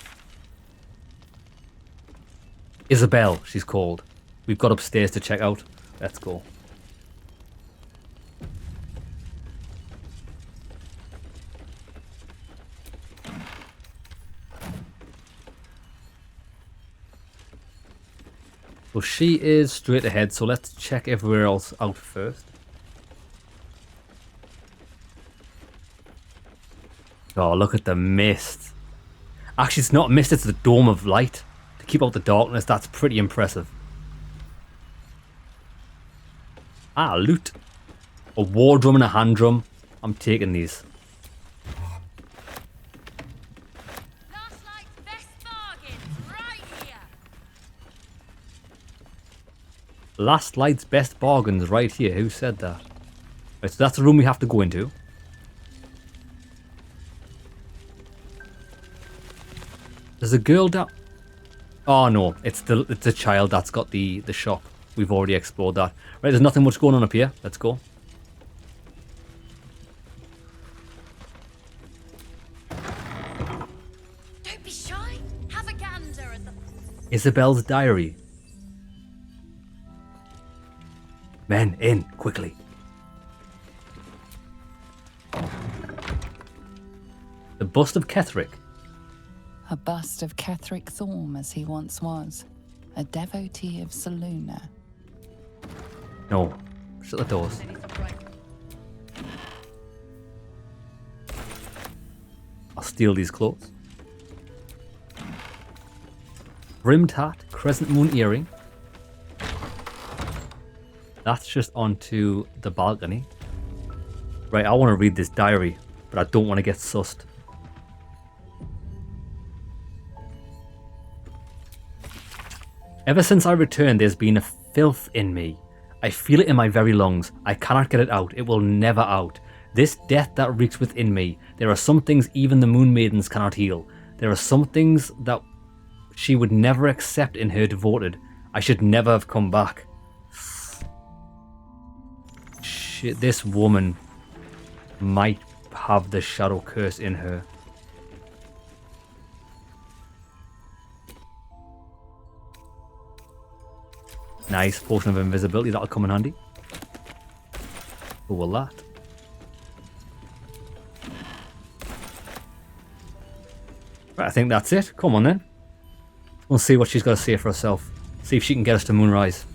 Isobel, she's called. We've got upstairs to check out. Let's go. So she is straight ahead, so let's check everywhere else out first. Oh, look at the mist. Actually, it's not mist, it's the dome of light. To keep out the darkness, that's pretty impressive. Ah, loot. A war drum and a hand drum. I'm taking these. Last Light's best bargains right here. Who said that? Right, so that's the room we have to go into. There's a girl down... Oh no, it's the child that's got the shop. we've already explored that. Right, there's nothing much going on up here. Let's go. Don't be shy. Have a gander at the... Isabel's diary. Men, in, quickly. The bust of Ketheric. A bust of Ketheric Thorm as he once was, a devotee of Selûne. No, shut the doors. I'll steal these clothes. Rimmed hat, crescent moon earring. That's just onto the balcony. Right, I want to read this diary, but I don't want to get sussed. Ever since I returned, there's been a filth in me. I feel it in my very lungs. I cannot get it out. It will never out. This death that reeks within me. There are some things even the Moon Maidens cannot heal. There are some things that she would never accept in her devoted. I should never have come back. Shit, this woman might have the shadow curse in her. Nice, potion of invisibility, that'll come in handy. Who will that? Right, I think that's it. Come on then. We'll see what she's got to say for herself. See if she can get us to Moonrise.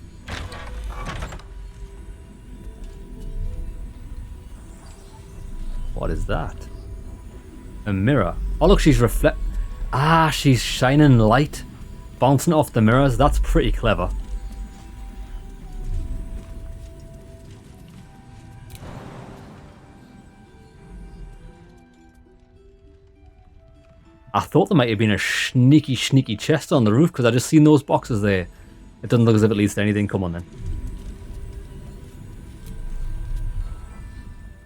What is that? A mirror. Oh look, she's she's shining light. Bouncing off the mirrors. That's pretty clever. I thought there might have been a sneaky chest on the roof because I just seen those boxes there. It doesn't look as if it leads to anything. Come on then.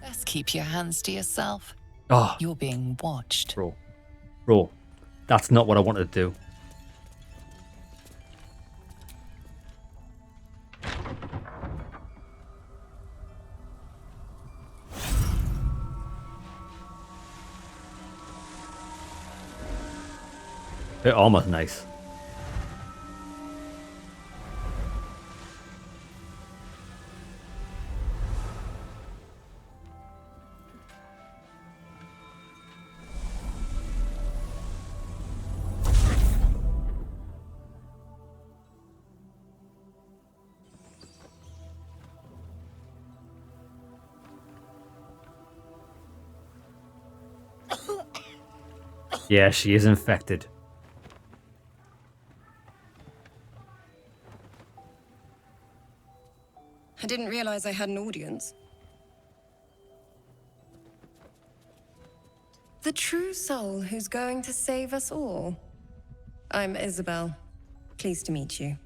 Best keep your hands to yourself. Oh. You're being watched. Bro. That's not what I wanted to do. Her armor's nice. Yeah, she is infected. I didn't realize I had an audience. The true soul who's going to save us all. I'm Isobel. Pleased to meet you.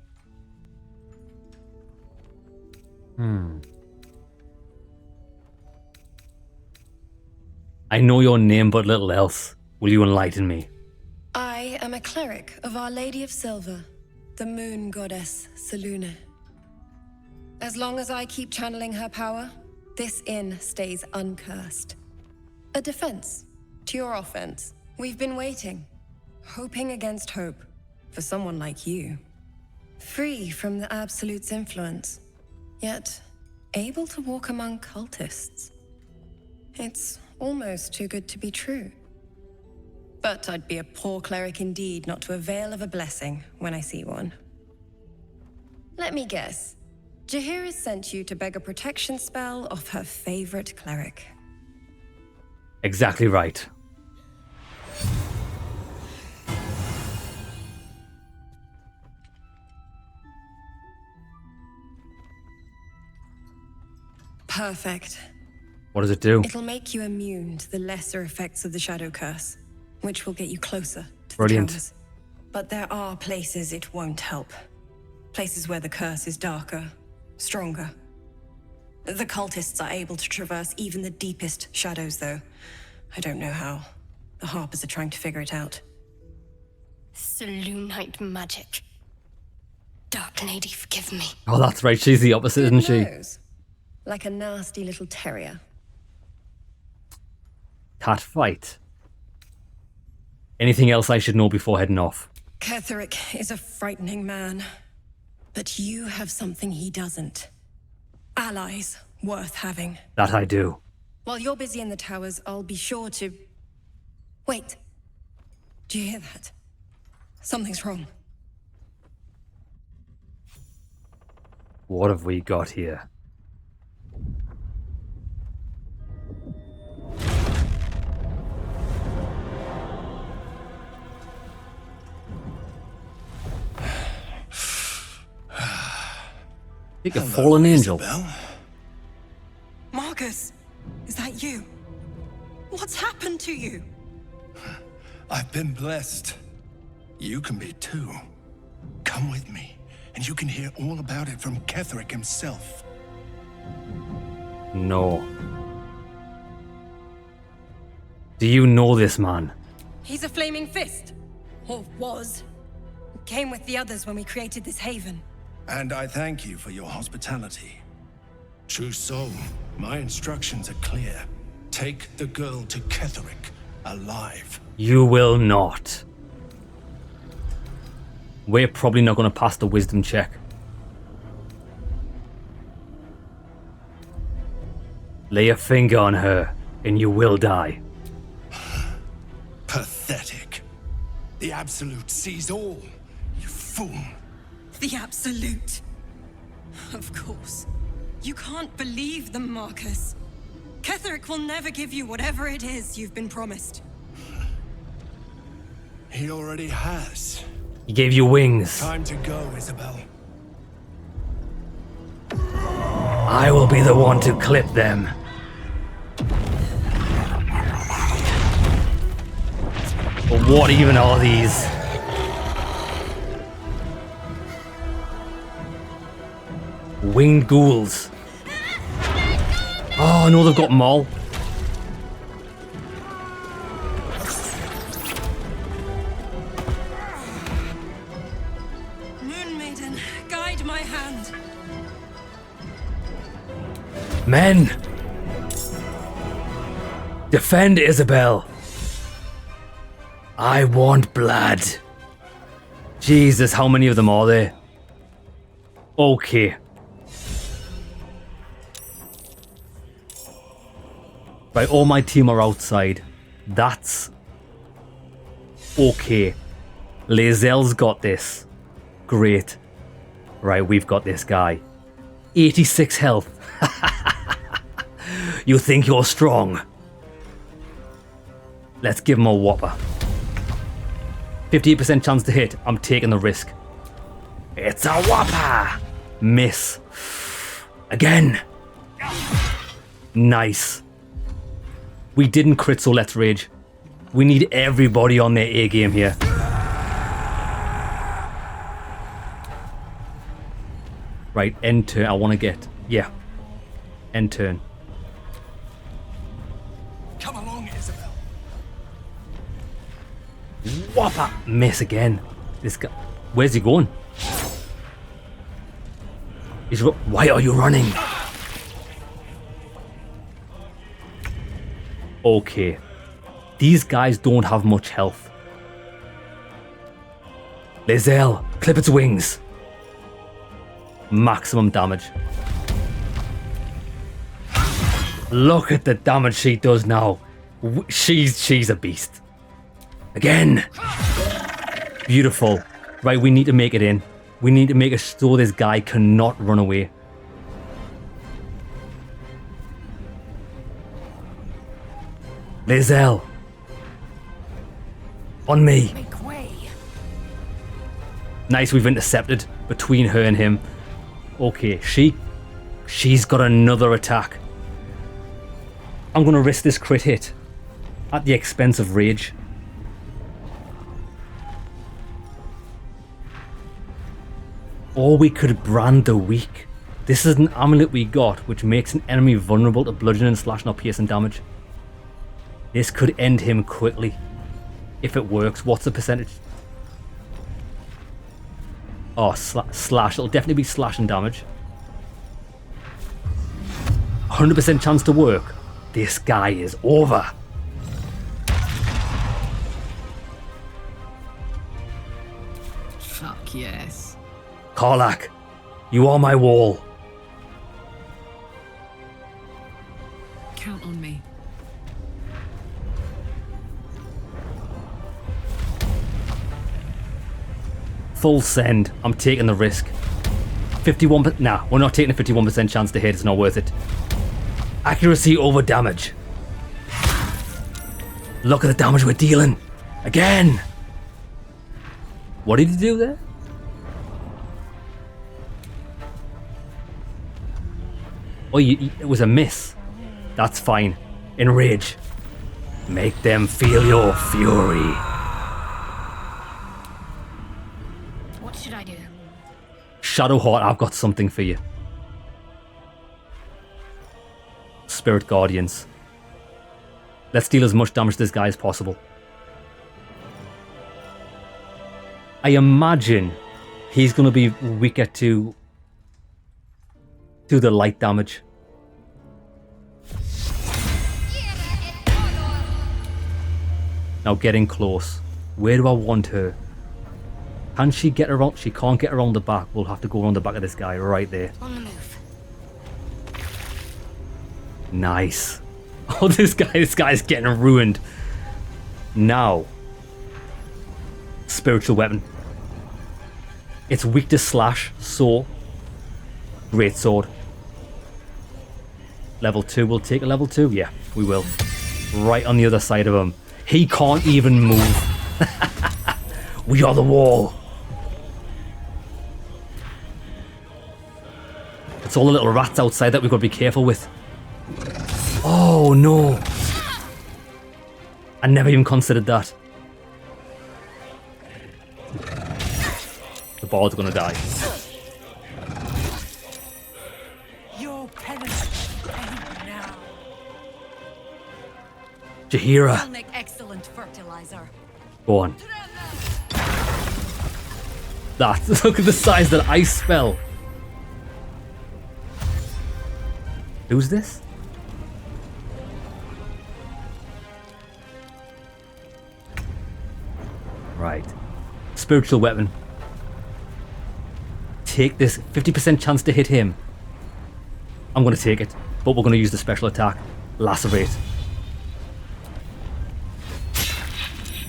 I know your name, but little else. Will you enlighten me? I am a cleric of Our Lady of Silver, the moon goddess Selûne. As long as I keep channeling her power, this inn stays uncursed. A defense to your offense. We've been waiting, hoping against hope, for someone like you. Free from the Absolute's influence, yet able to walk among cultists. It's almost too good to be true. But I'd be a poor cleric indeed not to avail of a blessing when I see one. Let me guess. Jaheira sent you to beg a protection spell off her favorite cleric. Exactly right. Perfect. What does it do? It'll make you immune to the lesser effects of the Shadow Curse, which will get you closer to Brilliant. the towers. But there are places it won't help. Places where the curse is darker, stronger. The cultists are able to traverse even the deepest shadows, though. I don't know how. The Harpers are trying to figure it out. Selûnite magic. Dark Lady, forgive me. Oh, that's right. She's the opposite, isn't she? Nose. Like a nasty little terrier. Cat fight. Anything else I should know before heading off? Ketherick is a frightening man. But you have something he doesn't. Allies worth having. That I do. While you're busy in the towers, I'll be sure to... Wait. Do you hear that? Something's wrong. What have we got here? Like a fallen angel. Isobel. Marcus, is that you? What's happened to you? I've been blessed. You can be too. Come with me, and you can hear all about it from Ketherick himself. No. Do you know this man? He's a flaming fist. Or was. Came with the others when we created this haven. And I thank you for your hospitality. True soul, my instructions are clear. Take the girl to Ketherick, alive. You will not. We're probably not going to pass the wisdom check. Lay a finger on her, and you will die. Pathetic. The Absolute sees all, you fool. The Absolute. Of course. You can't believe them, Marcus. Ketherick will never give you whatever it is you've been promised. He already has. He gave you wings. Time to go, Isobel. I will be the one to clip them. But what even are these? Winged ghouls. Oh no, they've got Maul. Moon Maiden, guide my hand. Men! Defend Isobel! I want blood. Jesus, how many of them are there? Okay. Right, all my team are outside. That's okay. Lae'zel's got this. Great. Right, we've got this guy. 86 health. You think you're strong? Let's give him a whopper. 58% chance to hit. I'm taking the risk. It's a whopper! Miss. Again. Nice. We didn't crit, so let's rage. We need everybody on their A game here. Right, end turn. I want to get... Yeah. End turn. Come along, Isobel. Whopper! Miss again. This guy... Where's he going? Why are you running? Okay. These guys don't have much health. Lae'zel, clip its wings. Maximum damage. Look at the damage she does now. She's a beast. Again. Beautiful. Right, we need to make it in. We need to make it so this guy cannot run away. Lae'zel. On me. Make way. Nice, we've intercepted between her and him. Okay, she's got another attack. I'm gonna risk this crit hit at the expense of rage. Or we could brand the weak. This is an amulet we got, which makes an enemy vulnerable to bludgeoning, slashing, or piercing damage. This could end him quickly. If it works, what's the percentage? Oh, slash. It'll definitely be slashing damage. 100% chance to work. This guy is over. Fuck yes. Karlach, you are my wall. Count on me. Full send. I'm taking the risk. 51%. Nah, we're not taking a 51% chance to hit. It's not worth it. Accuracy over damage. Look at the damage we're dealing. Again. What did he do there? Oh, it was a miss. That's fine. Enrage. Make them feel your fury. What should I do? Shadowheart, I've got something for you. Spirit Guardians. Let's deal as much damage to this guy as possible. I imagine he's going to be weaker to the light damage. Now getting close. Where do I want her? Can she get around? She can't get around the back. We'll have to go around the back of this guy right there. On the move. Nice. Oh, this guy's getting ruined. Now. Spiritual weapon. It's weak to slash, so great sword. Level 2, we'll take a level 2? Yeah, we will. Right on the other side of him. He can't even move. We are the wall. It's all the little rats outside that we've got to be careful with. Oh no. I never even considered that. The bard's gonna die. Your penance now. Jaheira. Will make excellent fertilizer. Go on. Look at the size of that ice spell. Who's this? Right. Spiritual weapon. Take this. 50% chance to hit him. I'm going to take it. But we're going to use the special attack. Lacerate.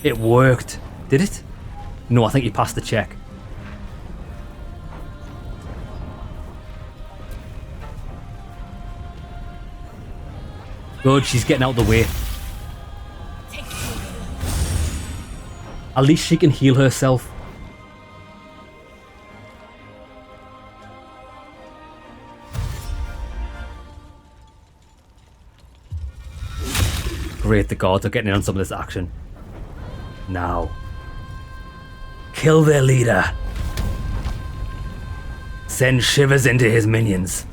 It worked. Did it? No, I think he passed the check. Good, she's getting out of the way. At least she can heal herself. Great, the guards are getting in on some of this action. Now. Kill their leader. Send shivers into his minions.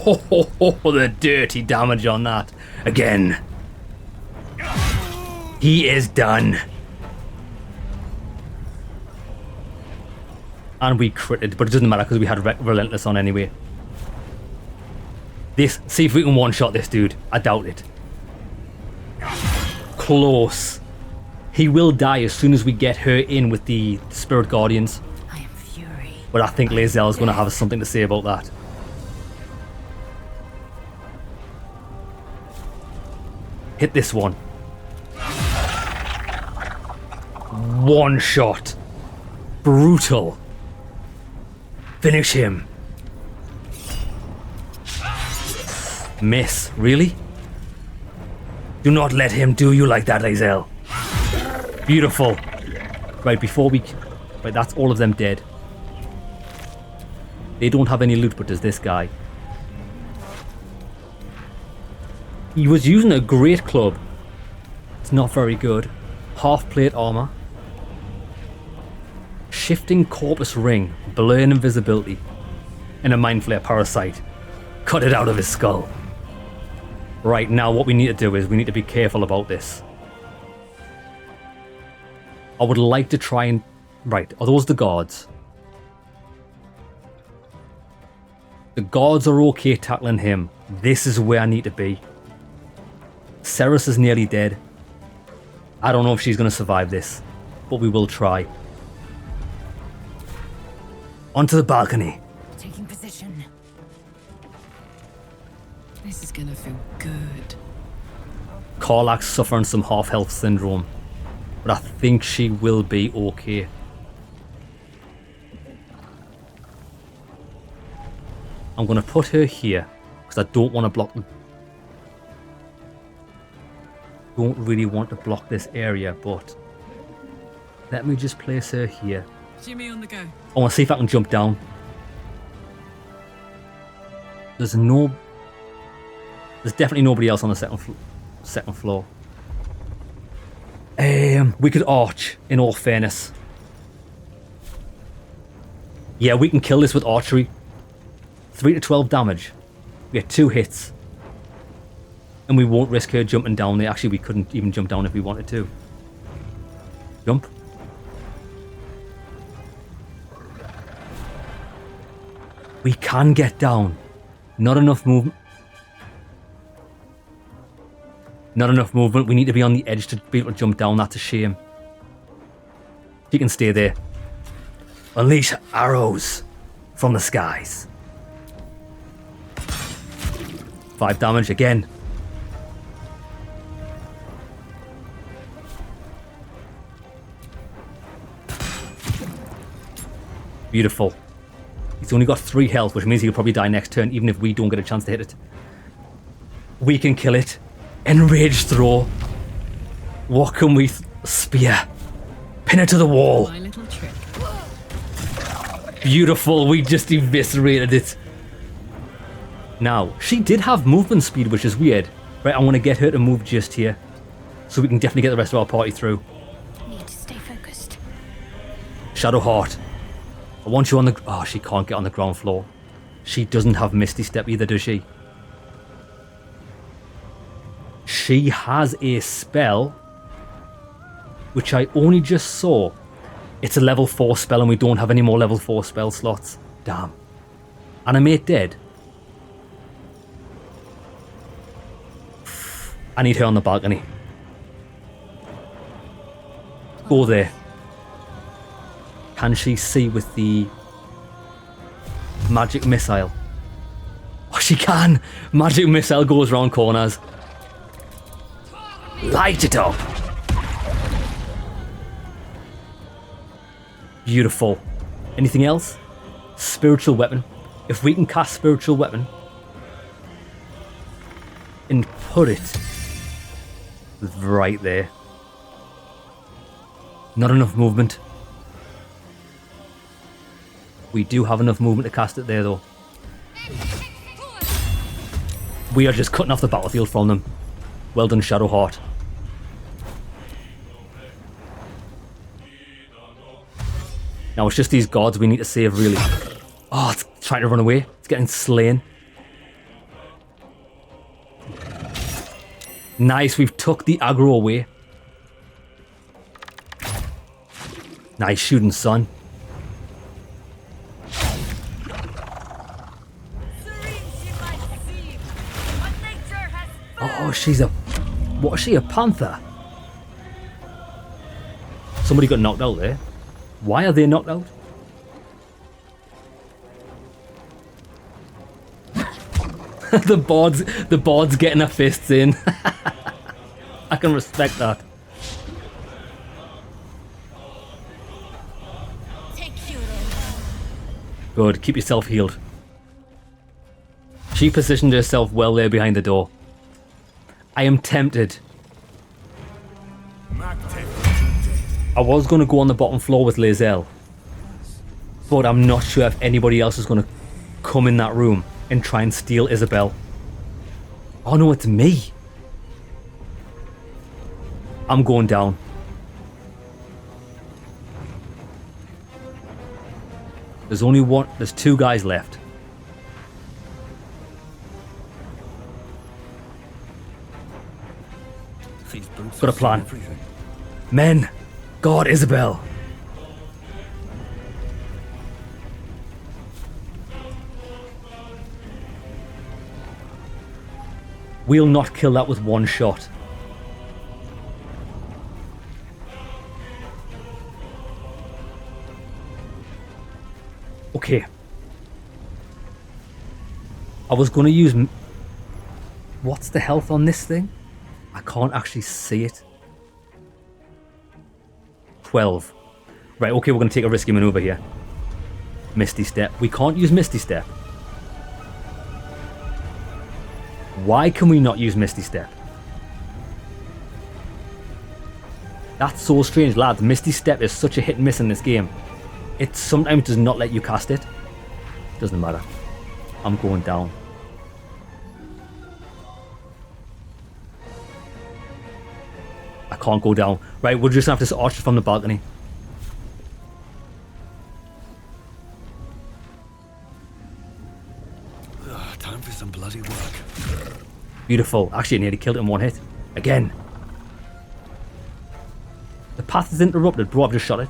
Oh, the dirty damage on that. Again. He is done. And we critted, but it doesn't matter because we had Relentless on anyway. See if we can one-shot this dude. I doubt it. Close. He will die as soon as we get her in with the Spirit Guardians. I am fury. But I think Lae'zel's going to have something to say about that. Hit this one. One shot. Brutal. Finish him. Miss. Really? Do not let him do you like that, Lae'zel. Beautiful. Right, before we... Right, that's all of them dead. They don't have any loot, but does this guy. He was using a great club. It's not very good. Half plate armor. Shifting corpus ring. Blurring invisibility. And a mind flare parasite. Cut it out of his skull. Right, now what we need to do is we need to be careful about this. I would like to try and Right, are those the guards? The guards are okay tackling him. This is where I need to be. Ceres is nearly dead. I don't know if she's going to survive this, but we will try. Onto the balcony. Taking position. This is gonna feel good. Karlach's suffering some half-health syndrome, but I think she will be okay. I'm going to put her here because I don't want to block. Don't really want to block this area, but let me just place her here. Jimmy on the go. I want to see if I can jump down. There's definitely nobody else on the second floor. We could arch, in all fairness. Yeah, we can kill this with archery. 3 to 12 damage. We get 2 hits. And we won't risk her jumping down there. Actually, we couldn't even jump down if we wanted to. Jump. We can get down. Not enough movement. Not enough movement. We need to be on the edge to be able to jump down. That's a shame. She can stay there. Unleash arrows from the skies. 5 damage again. Beautiful. He's only got 3 health, which means he'll probably die next turn, even if we don't get a chance to hit it. We can kill it. Enraged throw. What can we... Spear. Pin it to the wall. My little trick. Beautiful. We just eviscerated it. Now, she did have movement speed, which is weird. Right, I want to get her to move just here. So we can definitely get the rest of our party through. Need to stay focused. Shadowheart. I want you on the... Oh, she can't get on the ground floor. She doesn't have Misty Step either, does she? She has a spell, which I only just saw. It's a level 4 spell and we don't have any more level 4 spell slots. Damn. Animate dead. I need her on the balcony. Go there. Can she see with the magic missile? Oh, she can! Magic missile goes round corners. Light it up! Beautiful. Anything else? Spiritual weapon. If we can cast spiritual weapon and put it right there. Not enough movement. We do have enough movement to cast it there though. We are just cutting off the battlefield from them. Well done, Shadowheart. Now it's just these guards we need to save really. Oh, it's trying to run away. It's getting slain. Nice, we've took the aggro away. Nice shooting, son. Oh, she's a... What is she, a panther? Somebody got knocked out there. Why are they knocked out? the bard's getting her fists in. I can respect that. Good, keep yourself healed. She positioned herself well there behind the door. I am tempted. I was going to go on the bottom floor with Lizelle, but I'm not sure if anybody else is going to come in that room and try and steal Isobel. Oh no, it's me. I'm going down. There's only one, there's 2 guys left. Got a plan. Men, guard Isobel. We'll not kill that with one shot. Okay. I was going to use... What's the health on this thing? I can't actually see it. 12. Right, okay, we're going to take a risky maneuver here. Misty Step. We can't use Misty Step. Why can we not use Misty Step? That's so strange, lads. Misty Step is such a hit and miss in this game. It sometimes does not let you cast it. Doesn't matter. I'm going down. I can't go down. Right, we'll just have to arch from the balcony. Time for some bloody work. Beautiful. Actually, I nearly killed it in one hit. Again. The path is interrupted. Bro, I've just shot it.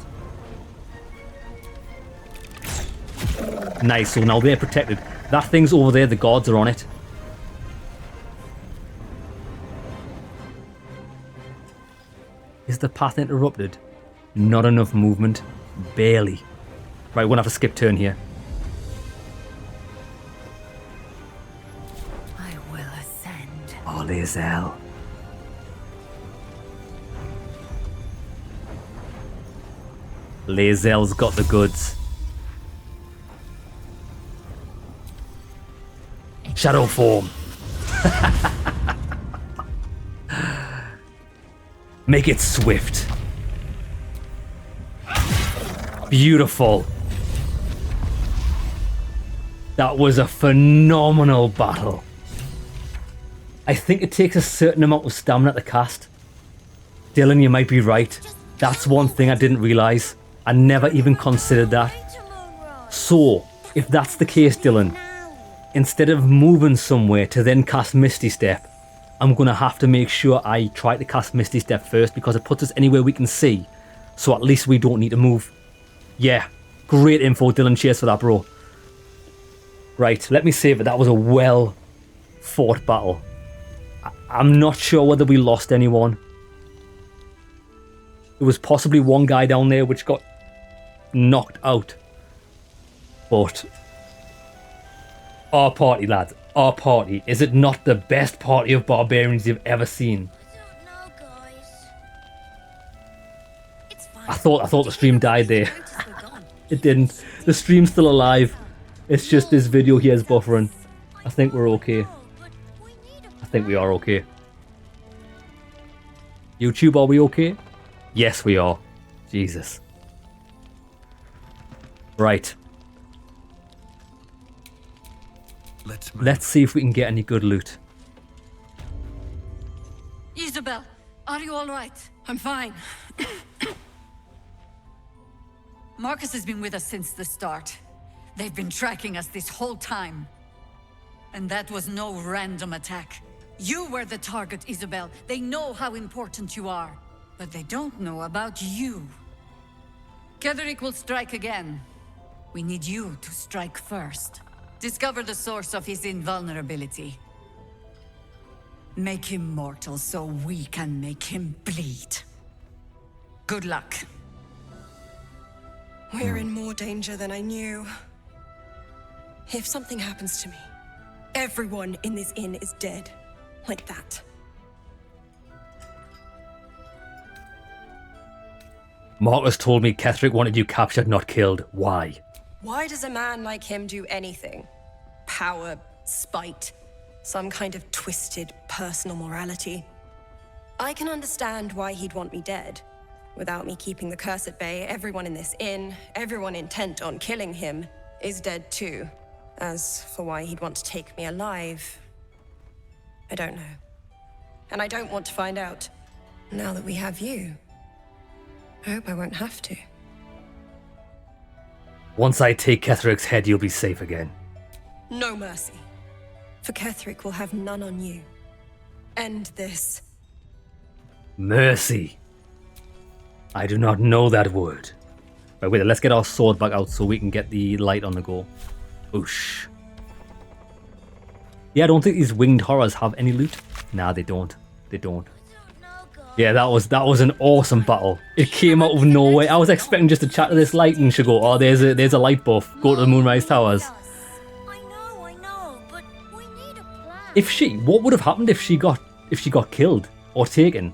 Nice, so now they're protected. That thing's over there, the guards are on it. Is the path interrupted? Not enough movement. Barely. Right, we're gonna have to skip turn here. I will ascend. Oh, Lae'zel. Lae'zel's got the goods. Shadow form. Make it swift. Beautiful. That was a phenomenal battle. I think it takes a certain amount of stamina to cast. Dylan, you might be right. That's one thing I didn't realise. I never even considered that. So, if that's the case, Dylan, instead of moving somewhere to then cast Misty Step, I'm going to have to make sure I try to cast Misty Step first because it puts us anywhere we can see. So at least we don't need to move. Yeah, great info, Dylan. Cheers for that, bro. Right, let me save it. That was a well fought battle. I'm not sure whether we lost anyone. There was possibly one guy down there which got knocked out. But our party, lads, our party. Is it not the best party of barbarians you've ever seen? I thought the stream died there. It didn't. The stream's still alive. It's just this video here is buffering. I think we're okay. I think we are okay. YouTube, are we okay? Yes, we are. Jesus. Right. Let's see if we can get any good loot. Isobel, are you all right? I'm fine. Marcus has been with us since the start. They've been tracking us this whole time. And that was no random attack. You were the target, Isobel. They know how important you are. But they don't know about you. Ketheric will strike again. We need you to strike first. Discover the source of his invulnerability. Make him mortal so we can make him bleed. Good luck. We're in more danger than I knew. If something happens to me, everyone in this inn is dead. Like that. Marcus told me Ketheric wanted you captured, not killed. Why? Why does a man like him do anything? Power, spite, some kind of twisted personal morality. I can understand why he'd want me dead. Without me keeping the curse at bay, everyone in this inn, everyone intent on killing him, is dead too. As for why he'd want to take me alive, I don't know. And I don't want to find out. Now that we have you, I hope I won't have to. Once I take Ketheric's head, you'll be safe again. No mercy. For Ketheric will have none on you. End this. Mercy. I do not know that word. Right, wait, let's get our sword back out so we can get the light on the go. Oosh. Yeah, I don't think these winged horrors have any loot. Nah, they don't. They don't. Yeah, that was an awesome battle. It came out of nowhere. I was expecting just to chat to this light and she'll go, oh, there's a light buff. Go to the Moonrise Towers. What would have happened if she got killed or taken?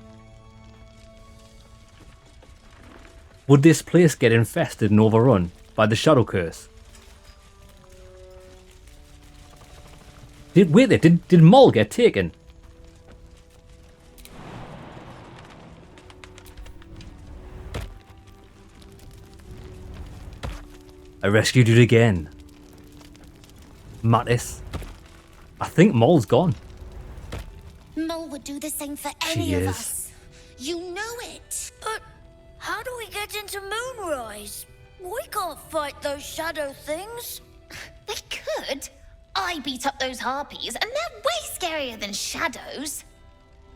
Would this place get infested and overrun by the Shadow Curse? Did Moll get taken? I rescued it again. Mattis. I think Moll's gone. Moll would do the same for She any of is. us. You know it. But how do we get into Moonrise? We can't fight those shadow things. We could. I beat up those harpies, and they're way scarier than shadows.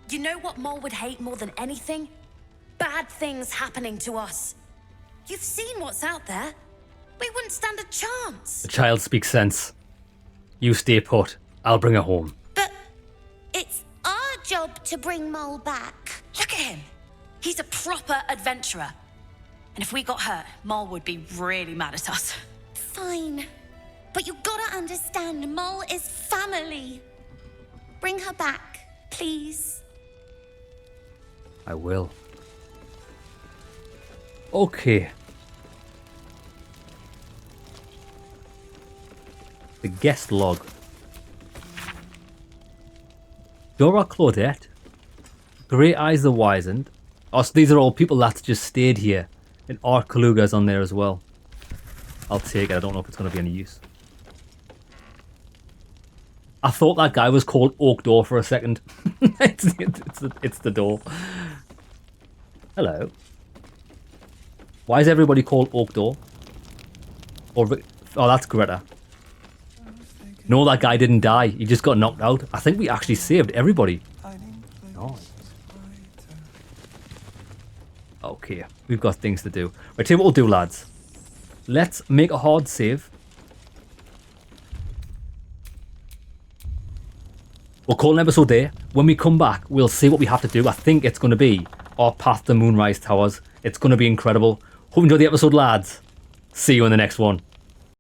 You know what Moll would hate more than anything? Bad things happening to us. You've seen what's out there. We wouldn't stand a chance. The child speaks sense. You stay put. I'll bring her home. But it's our job to bring Moll back. Look at him. He's a proper adventurer. And if we got hurt, Moll would be really mad at us. Fine. But you gotta understand, Moll is family. Bring her back, please. I will. Okay. The guest log. Dora Claudette. Grey Eyes the Wizened. Oh, so these are all people that just stayed here. And Art Kaluga's on there as well. I'll take it. I don't know if it's going to be any use. I thought that guy was called Oak Door for a second. it's the door. Hello. Why is everybody called Oak Door? Oh, that's Greta. No, that guy didn't die. He just got knocked out. I think we actually saved everybody. Nice. Okay, we've got things to do. Right, tell you what we'll do, lads. Let's make a hard save. We'll call an episode there. When we come back, we'll see what we have to do. I think it's going to be our path to Moonrise Towers. It's going to be incredible. Hope you enjoyed the episode, lads. See you in the next one.